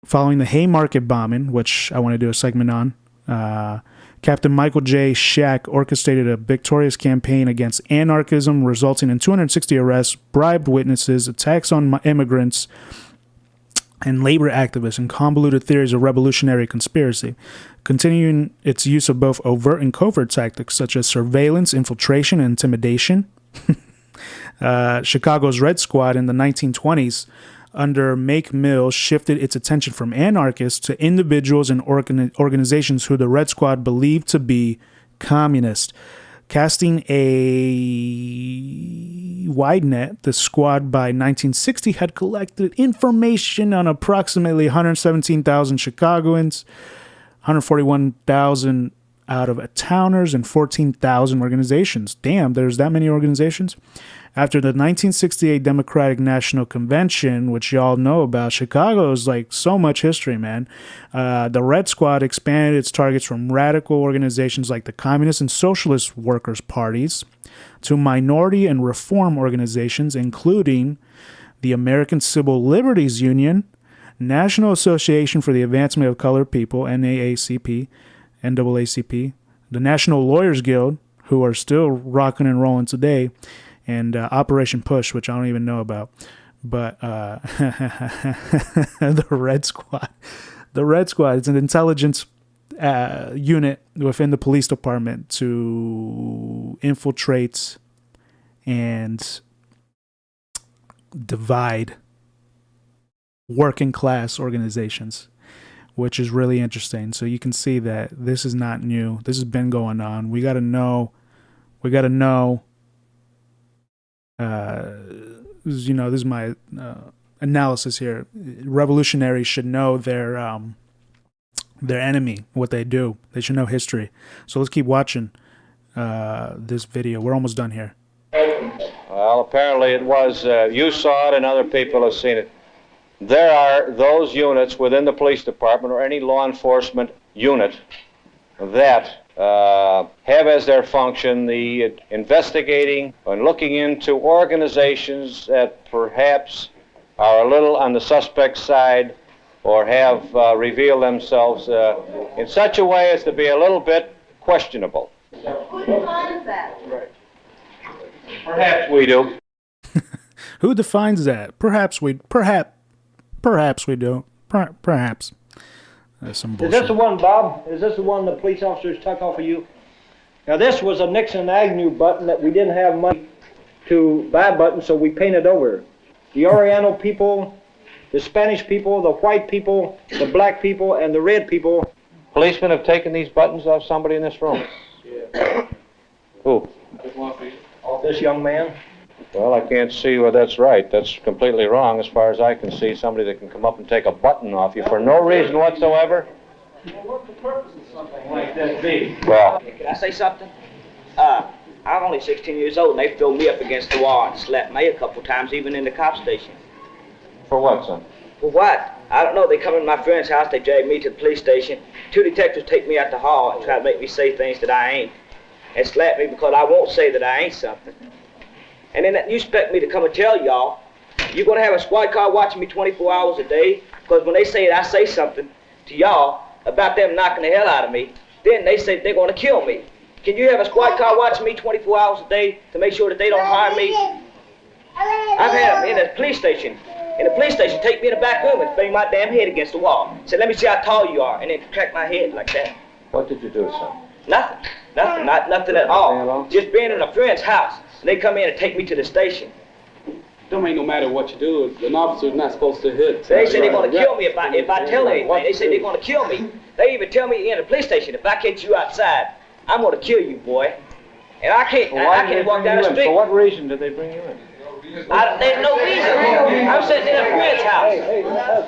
Following the Haymarket bombing, which I want to do a segment on, Captain Michael J. Shack orchestrated a victorious campaign against anarchism, resulting in 260 arrests, bribed witnesses, attacks on immigrants and labor activists, and convoluted theories of revolutionary conspiracy, continuing its use of both overt and covert tactics such as surveillance, infiltration, and intimidation. Chicago's Red Squad in the 1920s under Make Mills shifted its attention from anarchists to individuals and organizations who the Red Squad believed to be communist. Casting a wide net, the squad by 1960 had collected information on approximately 117,000 Chicagoans, 141,000 out of towners, and 14,000 organizations. Damn, there's that many organizations? After the 1968 Democratic National Convention, which y'all know about, Chicago is like so much history, man. The Red Squad expanded its targets from radical organizations like the Communist and Socialist Workers' Parties to minority and reform organizations, including the American Civil Liberties Union, National Association for the Advancement of Colored People, NAACP, the National Lawyers Guild, who are still rocking and rolling today, and Operation Push, which I don't even know about. But the Red Squad. The Red Squad is an intelligence unit within the police department to infiltrate and divide working class organizations, which is really interesting. So you can see that this is not new. This has been going on. We got to know. This is my analysis here. Revolutionaries should know their enemy, what they do. They should know history. So let's keep watching this video. We're almost done here. Well, apparently it was. You saw it and other people have seen it. There are those units within the police department or any law enforcement unit that have as their function the investigating and looking into organizations that perhaps are a little on the suspect side or have revealed themselves in such a way as to be a little bit questionable. Who defines that? Perhaps we do. Who defines that? Perhaps we do. Perhaps. That's some Is bullshit. this the one, Bob? Is this the one the police officers took off of you? Now, this was a Nixon Agnew button that we didn't have money to buy a button, so we painted over. The Oriental people, the Spanish people, the white people, the black people, and the red people. Policemen have taken these buttons off somebody in this room. Yeah. Who? This young man. Well, I can't see where that's right. That's completely wrong as far as I can see. Somebody that can come up and take a button off you for no reason whatsoever. Well, what's the purpose of something like that be? Well, Can I say something? I'm only 16 years old, and they threw me up against the wall and slapped me a couple times, even in the cop station. for what, son? For what? I don't know. They come in my friend's house, they drag me to the police station. 2 detectives take me out the hall and try to make me say things that I ain't. And slap me because I won't say that I ain't something. And then you expect me to come and tell y'all, you're going to have a squad car watching me 24 hours a day? Because when they say that I say something to y'all about them knocking the hell out of me, then they say they're going to kill me. Can you have a squad car watching me 24 hours a day to make sure that they don't harm me? I've had them in the police station. In the police station, take me in the back room and bang my damn head against the wall. Say, let me see how tall you are, and then crack my head like that. What did you do, son? Nothing. Nothing. Nothing at all. Just being in a friend's house. And they come in and take me to the station. Don't mean no matter what you do, an officer's not supposed to hit. They say they're going to kill me if I tell anything. They say they're going to kill me. They even tell me in the police station, if I catch you outside, I'm going to kill you, boy. And I can't walk down the street. For what reason did they bring you in? There's no reason. I'm sitting in a friend's house.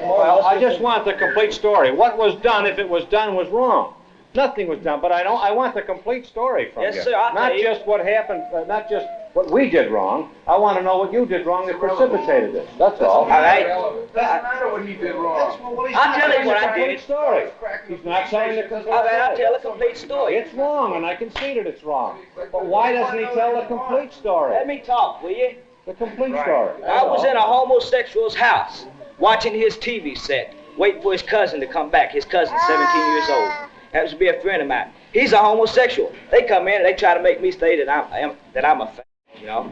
Well, I just want the complete story. What was done, if it was done, was wrong. Nothing was done, but I want the complete story from you. Yes, sir, I'll not tell you. just what happened, not just what we did wrong. I want to know what you did wrong that precipitated this. That's all. All right. Doesn't matter what he did wrong. I'll tell you what I did. Story. He's not telling the complete All right, story. I'll tell the complete story. It's wrong, and I concede it, it's wrong. But why doesn't he tell the complete story? Let me talk, will you? The complete story. I was in a homosexual's house, watching his TV set, waiting for his cousin to come back. His cousin's 17 years old. Happens to be a friend of mine. He's a homosexual. They come in and they try to make me say that I'm a fan, you know.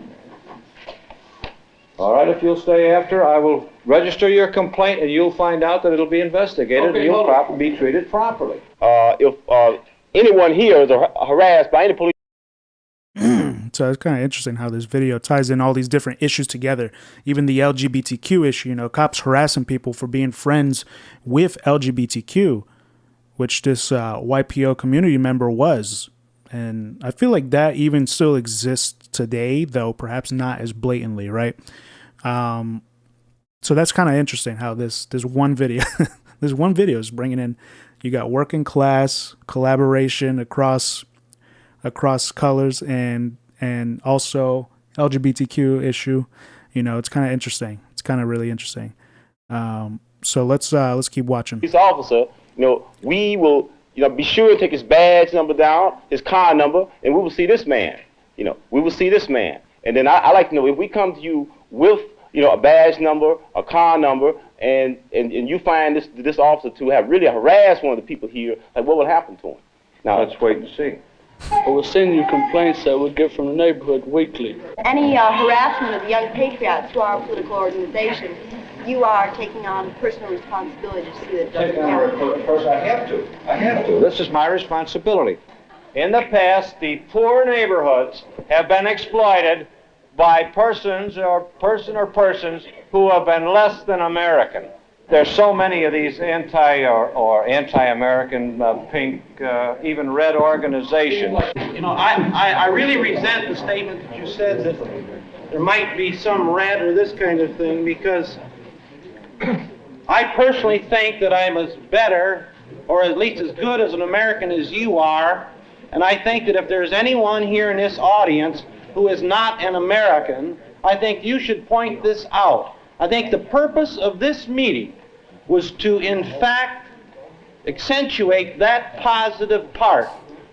All right, if you'll stay after, I will register your complaint, and you'll find out that it'll be investigated, and you'll be treated properly. If anyone here is harassed by any police. So it's kind of interesting how this video ties in all these different issues together. Even the LGBTQ issue, you know, cops harassing people for being friends with LGBTQ, which this YPO community member was. And I feel like that even still exists today, though perhaps not as blatantly, right? So that's kind of interesting how this one video, this one video is bringing in, you got working class collaboration across colors and also LGBTQ issue. You know, it's kind of interesting. It's kind of really interesting. So let's keep watching. Police officer, you know, we will, you know, be sure to take his badge number down, his car number, and we will see this man. You know, we will see this man. And then I like to know if we come to you with, you know, a badge number, a car number, and you find this officer to have really harassed one of the people here, like what would happen to him? Now Let's wait and see. Well, we're sending you complaints that we get from the neighborhood weekly. Any harassment of the Young Patriots to our political organization, you are taking on personal responsibility to see that it doesn't happen. Of course, I have to. This is my responsibility. In the past, the poor neighborhoods have been exploited by persons persons who have been less than American. There's so many of these anti-American, pink, even red organizations. You know, I really resent the statement that you said that there might be some red or this kind of thing, because I personally think that I'm as better, or at least as good as an American as you are, and I think that if there's anyone here in this audience who is not an American, I think you should point this out. I think the purpose of this meeting was to, in fact, accentuate that positive part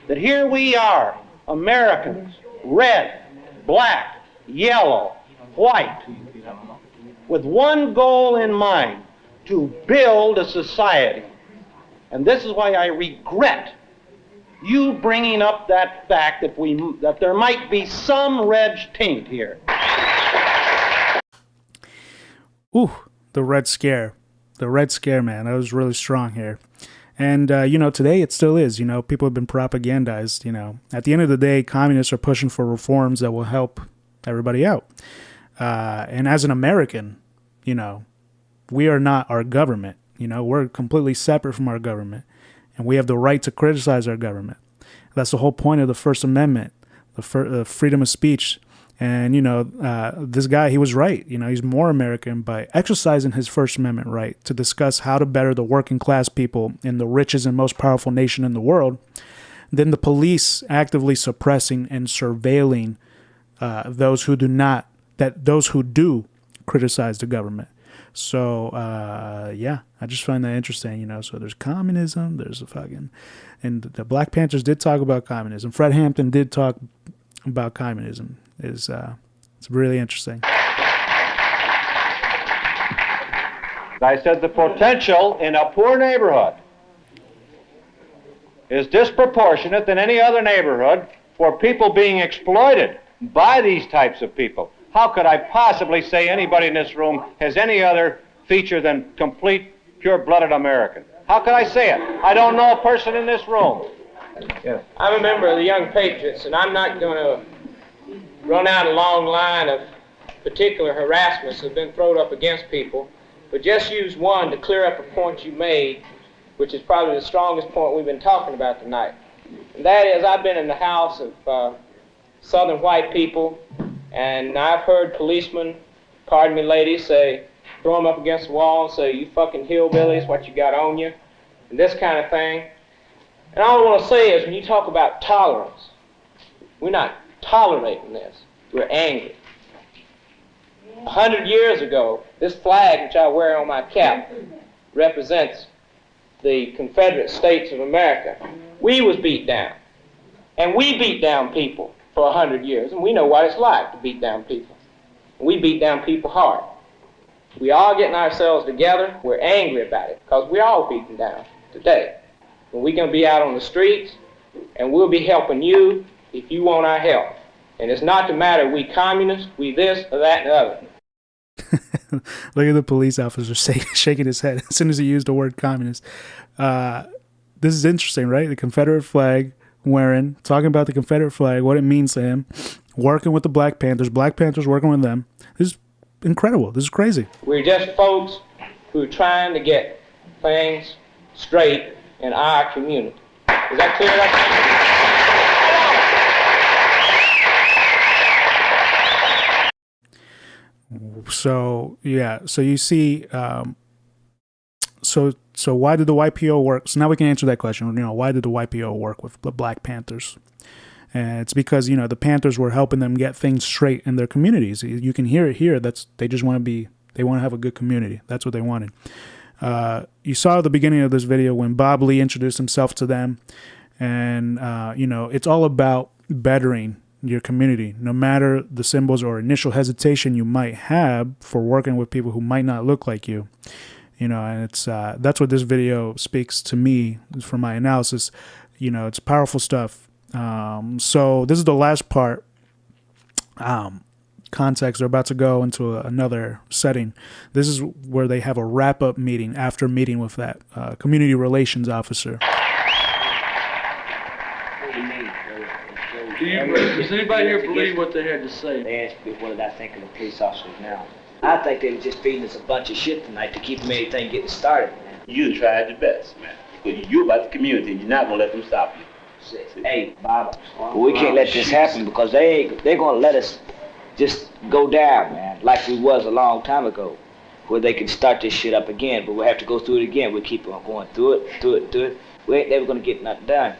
that here we are, Americans, red, black, yellow, white, with one goal in mind, to build a society. And this is why I regret you bringing up that fact that there might be some red taint here. Ooh, the Red Scare. The Red Scare, man. That was really strong here. And, today it still is. People have been propagandized. At the end of the day, communists are pushing for reforms that will help everybody out. And as an American, we are not our government. We're completely separate from our government. And we have the right to criticize our government. That's the whole point of the First Amendment, the freedom of speech. And, this guy, he was right. He's more American by exercising his First Amendment right to discuss how to better the working class people in the richest and most powerful nation in the world than the police actively suppressing and surveilling those who do criticize the government. So, I just find that interesting, so there's communism, there's and the Black Panthers did talk about communism. Fred Hampton did talk about communism. It's really interesting. I said the potential in a poor neighborhood is disproportionate than any other neighborhood for people being exploited by these types of people. How could I possibly say anybody in this room has any other feature than complete, pure-blooded American? How could I say it? I don't know a person in this room. Yeah. I'm a member of the Young Patriots, and I'm not going to run out a long line of particular harassments that have been thrown up against people, but just use one to clear up a point you made, which is probably the strongest point we've been talking about tonight. And that is, I've been in the house of Southern white people, and I've heard policemen, pardon me ladies, throw them up against the wall and say, "You fucking hillbillies, what you got on you?" and this kind of thing. And all I want to say is, when you talk about tolerance, we're not tolerating this. We're angry. 100 years ago, this flag, which I wear on my cap, represents the Confederate States of America. We was beat down. And we beat down people for 100 years, and we know what it's like to beat down people. We beat down people hard. We all getting ourselves together. We're angry about it, because we're all beaten down today. And we're going to be out on the streets, and we'll be helping you if you want our help. And it's not the matter, we communists, we this or that and the other. Look at the police officer shaking his head as soon as he used the word communist. This is interesting, right? The Confederate flag wearing, talking about the Confederate flag, what it means to him, working with the Black Panthers working with them. This is incredible. This is crazy. We're just folks who are trying to get things straight in our community. Is that clear? So you see, so why did the YPO work? So now we can answer that question. Why did the YPO work with the Black Panthers? And it's because the Panthers were helping them get things straight in their communities. You can hear it here. They just want to have a good community. That's what they wanted. You saw at the beginning of this video when Bob Lee introduced himself to them, and it's all about bettering your community, no matter the symbols or initial hesitation you might have for working with people who might not look like you. And it's that's what this video speaks to me from my analysis. It's powerful stuff. So this is the last part. Context. They're about to go into another setting. This is where they have a wrap-up meeting after meeting with that community relations officer. Does anybody here believe what they had to say? They asked me what did I think of the police officers now. I think they were just feeding us a bunch of shit tonight to keep anything getting started, man. You tried your best, man. But you're about the community, and you're not gonna let them stop you. Hey, Bob, we can't let this happen because they're gonna let us just go down, man, like we was a long time ago, where they can start this shit up again, but we'll have to go through it again. We'll keep on going through it. We ain't never gonna get nothing done.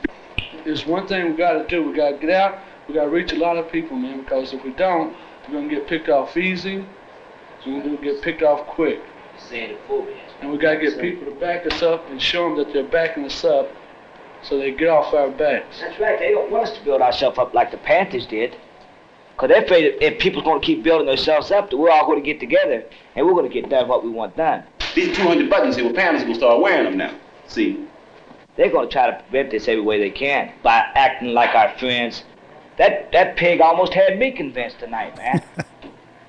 There's one thing we gotta do. We gotta get out. We gotta reach a lot of people, man, because if we don't, we're gonna get picked off easy. So we're gonna get picked off quick. And we gotta get people to back us up and show them that they're backing us up so they get off our backs. That's right. They don't want us to build ourselves up like the Panthers did. Because they're afraid if people's going to keep building themselves up, that we're all going to get together and we're going to get done what we want done. These 200 buttons here, well, Panthers will start wearing them now. See? They're going to try to prevent this every way they can by acting like our friends. That pig almost had me convinced tonight, man.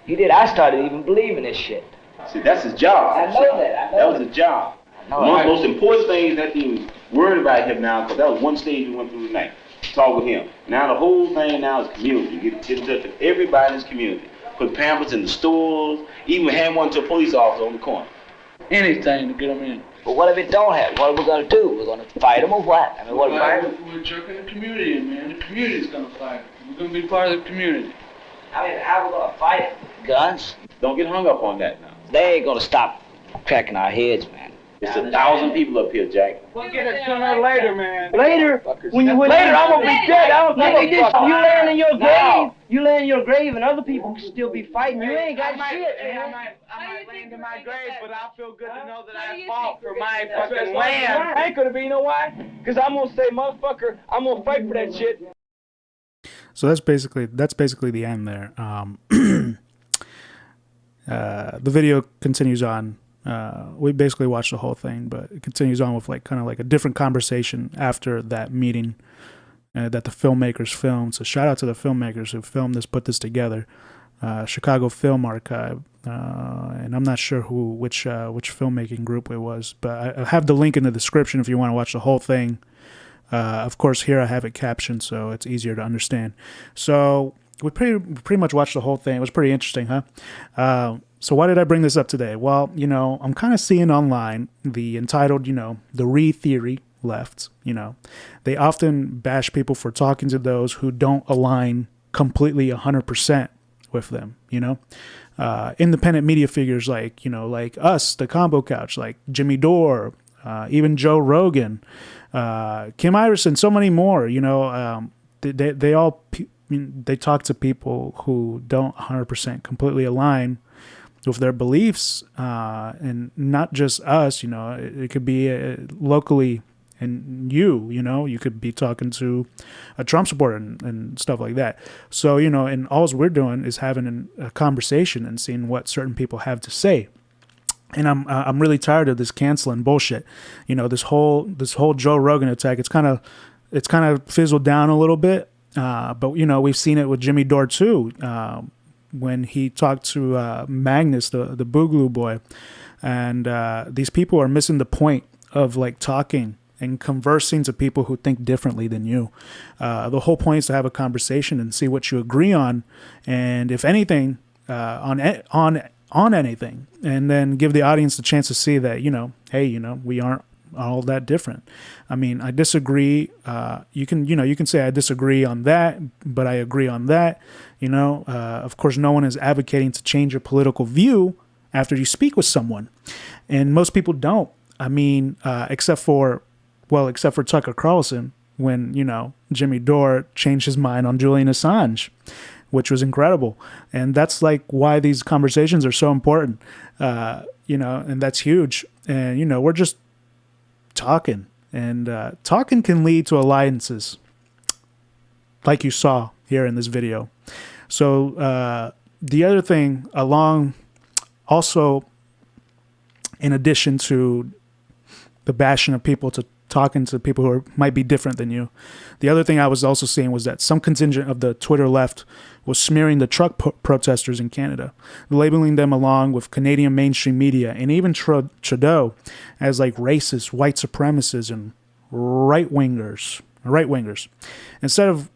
He did. I started even believing this shit. See, that's his job. I know that. That was his job. The most important thing is that he was worried about him now, because that was one stage we went through tonight. Talk with him. Now the whole thing now is community. Get in touch with everybody in his community. Put pamphlets in the stores, even hand one to a police officer on the corner. Anything to get them in. But what if it don't happen? What are we going to do? We're going to fight them or what? I mean, what We're jerking the community in, man. The community's going to fight. We're going to be part of the community. I mean, how are we going to fight it? Guns? Don't get hung up on that now. They ain't going to stop cracking our heads, man. It's 1,000 people up here, Jack. We'll get it sooner or later, man. Later, when you later, I'm gonna be dead. I don't think you laying in your grave. You lay in your grave, and other people can still be fighting. You ain't got shit, man. I might lay into my grave, but I feel good to know that I fought for my fucking land. I ain't gonna be, you know why? Because I'm gonna say, motherfucker, I'm gonna fight for that shit. So that's basically the end there. The video continues on. We basically watched the whole thing, but it continues on with kind of like a different conversation after that meeting that the filmmakers filmed. So shout out to the filmmakers who filmed this, put this together. Chicago Film Archive, and I'm not sure which filmmaking group it was, but I have the link in the description if you want to watch the whole thing. Of course, here I have it captioned, so it's easier to understand. So we pretty much watched the whole thing. It was pretty interesting, huh? So why did I bring this up today? Well, I'm kind of seeing online the entitled, the re-theory left. They often bash people for talking to those who don't align completely 100% with them, independent media figures like us, the Combo Couch, like Jimmy Dore, even Joe Rogan, Kim Iverson, so many more, they all, they talk to people who don't 100% completely align with their beliefs, and not just us, it could be locally, and you could be talking to a Trump supporter and stuff like that. So, and all we're doing is having a conversation and seeing what certain people have to say. And I'm really tired of this canceling bullshit. This whole Joe Rogan attack, it's kind of fizzled down a little bit. But we've seen it with Jimmy Dore too. When he talked to Magnus, the Boogaloo boy, and these people are missing the point of talking and conversing to people who think differently than you. The whole point is to have a conversation and see what you agree on, and if anything, on anything, and then give the audience the chance to see that hey, we aren't all that different. I mean, I disagree. You can say I disagree on that, but I agree on that. Of course, no one is advocating to change your political view after you speak with someone, and most people don't. I mean, except for Tucker Carlson, when Jimmy Dore changed his mind on Julian Assange, which was incredible, and that's why these conversations are so important. And that's huge. And we're just talking, and talking can lead to alliances, like you saw here in this video. So the other thing, also in addition to the bashing of people to talking to people who might be different than you, the other thing I was also seeing was that some contingent of the Twitter left was smearing the truck protesters in Canada, labeling them along with Canadian mainstream media and even Trudeau as racist, white supremacists, and right-wingers. Instead of,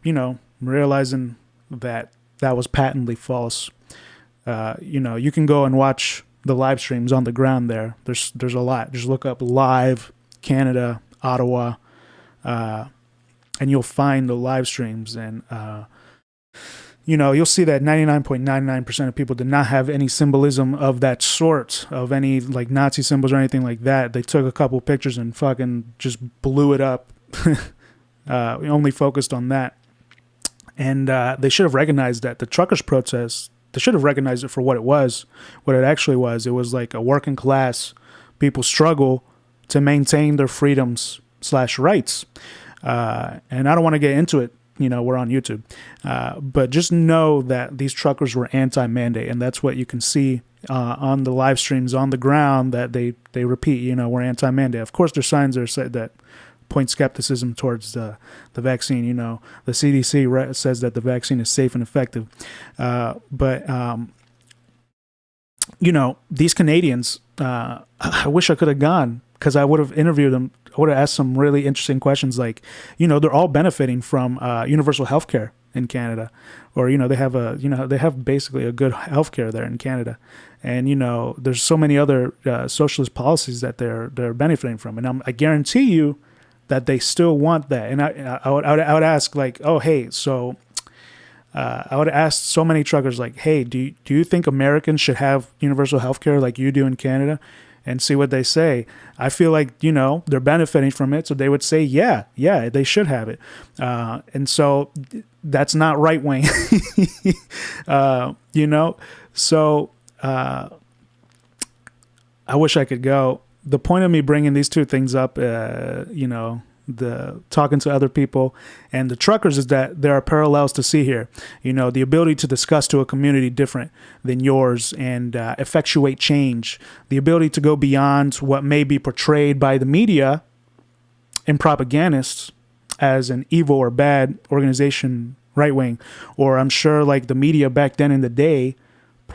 realizing that was patently false. You can go and watch the live streams on the ground there. There's a lot. Just look up Live Canada, Ottawa, and you'll find the live streams, and you'll see that 99.99% of people did not have any symbolism of that sort, of any Nazi symbols or anything like that. They took a couple pictures and fucking just blew it up. Only focused on that, and they should have recognized that the truckers' protest. They should have recognized it for what it actually was. It was a working class people struggle to maintain their freedoms /rights. And I don't want to get into it. We're on YouTube. But just know that these truckers were anti-mandate, and that's what you can see on the live streams on the ground, that they repeat, we're anti-mandate. Of course, there's signs that point skepticism towards the vaccine. The CDC says that the vaccine is safe and effective. But these Canadians, I wish I could have gone, because I would have interviewed them. I would have asked some really interesting questions, like, they're all benefiting from universal health care in Canada, or, they have basically a good health care there in Canada. And, there's so many other socialist policies that they're benefiting from. And I guarantee you that they still want that. And I would ask, like, oh, hey, so I would ask so many truckers, like, hey, do you think Americans should have universal health care like you do in Canada? And see what they say. I feel like, they're benefiting from it. So they would say, yeah, they should have it. And so that's not right wing, So I wish I could go. The point of me bringing these two things up, the talking to other people and the truckers, is that there are parallels to see here. The ability to discuss to a community different than yours and effectuate change, the ability to go beyond what may be portrayed by the media and propagandists as an evil or bad organization, right wing, or I'm sure like the media back then in the day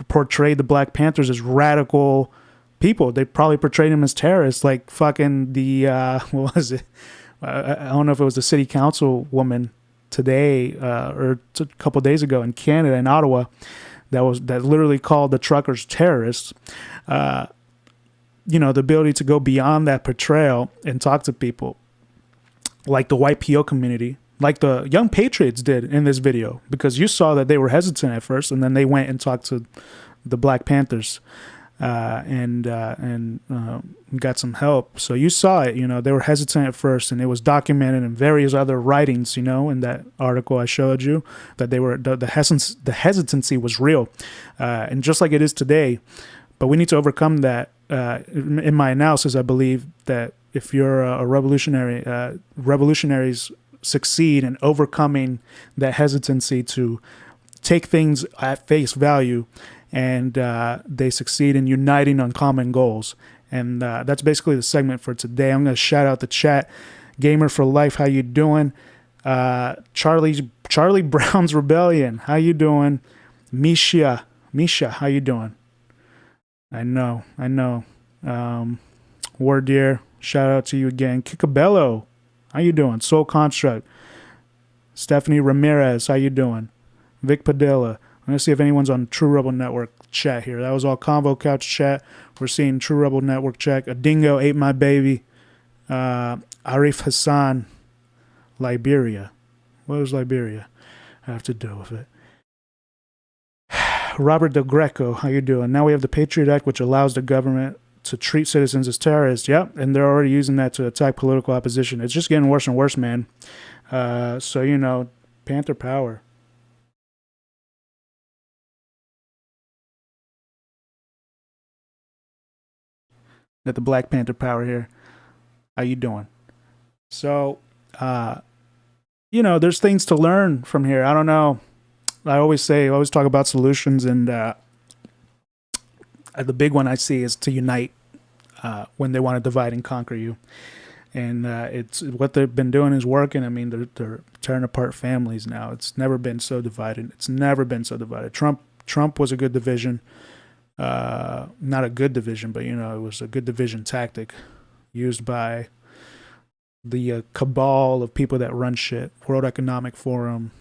portrayed the Black Panthers as radical people. They probably portrayed them as terrorists, like fucking the what was it? I don't know if it was the city council woman today or a couple of days ago in Canada, in Ottawa, that literally called the truckers terrorists. The ability to go beyond that portrayal and talk to people like the YPO community, like the Young Patriots did in this video, because you saw that they were hesitant at first, and then they went and talked to the Black Panthers. And got some help. So you saw it, they were hesitant at first, and it was documented in various other writings, in that article I showed you, that they were, the hesitancy was real. And just like it is today, but we need to overcome that. In my analysis, I believe that if you're a revolutionary, revolutionaries succeed in overcoming that hesitancy to take things at face value, and they succeed in uniting on common goals. And that's basically the segment for today. I'm going to shout out the chat. Gamer for Life, how you doing? Charlie Brown's Rebellion, how you doing? Misha, how you doing? I know. War Deer, shout out to you again. Kikabello, how you doing? Soul Construct. Stephanie Ramirez, how you doing? Vic Padilla. I'm going to see if anyone's on True Rebel Network chat here. That was all Convo Couch chat. We're seeing True Rebel Network chat. A dingo ate my baby. Arif Hassan, Liberia. What was Liberia? I have to deal with it. Robert Del Greco, how you doing? Now we have the Patriot Act, which allows the government to treat citizens as terrorists. Yep, and they're already using that to attack political opposition. It's just getting worse and worse, man. So, Panther Power. Got the Black Panther Power here. How you doing? So, there's things to learn from here. I don't know. I always talk about solutions, and the big one I see is to unite when they want to divide and conquer you. And it's what they've been doing is working. I mean, they're tearing apart families now. It's never been so divided. Trump was a good division. Not a good division, but it was a good division tactic used by the cabal of people that run shit, World Economic Forum.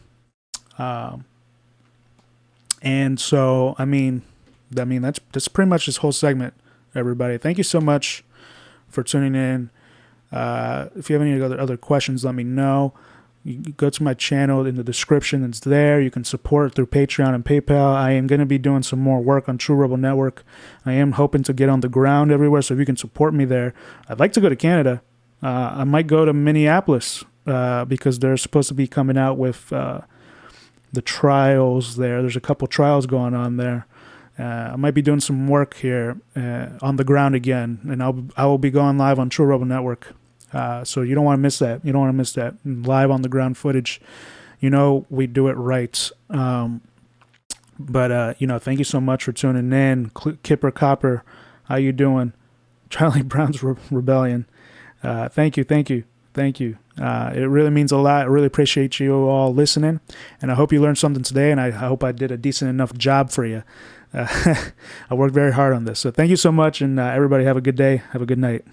And so, that's pretty much this whole segment, everybody. Thank you so much for tuning in. If you have any other questions, let me know. You go to my channel in the description. It's there. You can support through Patreon and PayPal. I am going to be doing some more work on True Rebel Network. I am hoping to get on the ground everywhere, so if you can support me there. I'd like to go to Canada. I might go to Minneapolis because they're supposed to be coming out with the trials there. There's a couple trials going on there. I might be doing some work here on the ground again, and I will be going live on True Rebel Network So you don't want to miss that. You don't want to miss that live on the ground footage. We do it right. But thank you so much for tuning in. Kipper Copper, how you doing? Charlie Brown's Rebellion. Thank you. It really means a lot. I really appreciate you all listening, and I hope you learned something today, and I hope I did a decent enough job for you. I worked very hard on this. So thank you so much, and everybody have a good day. Have a good night.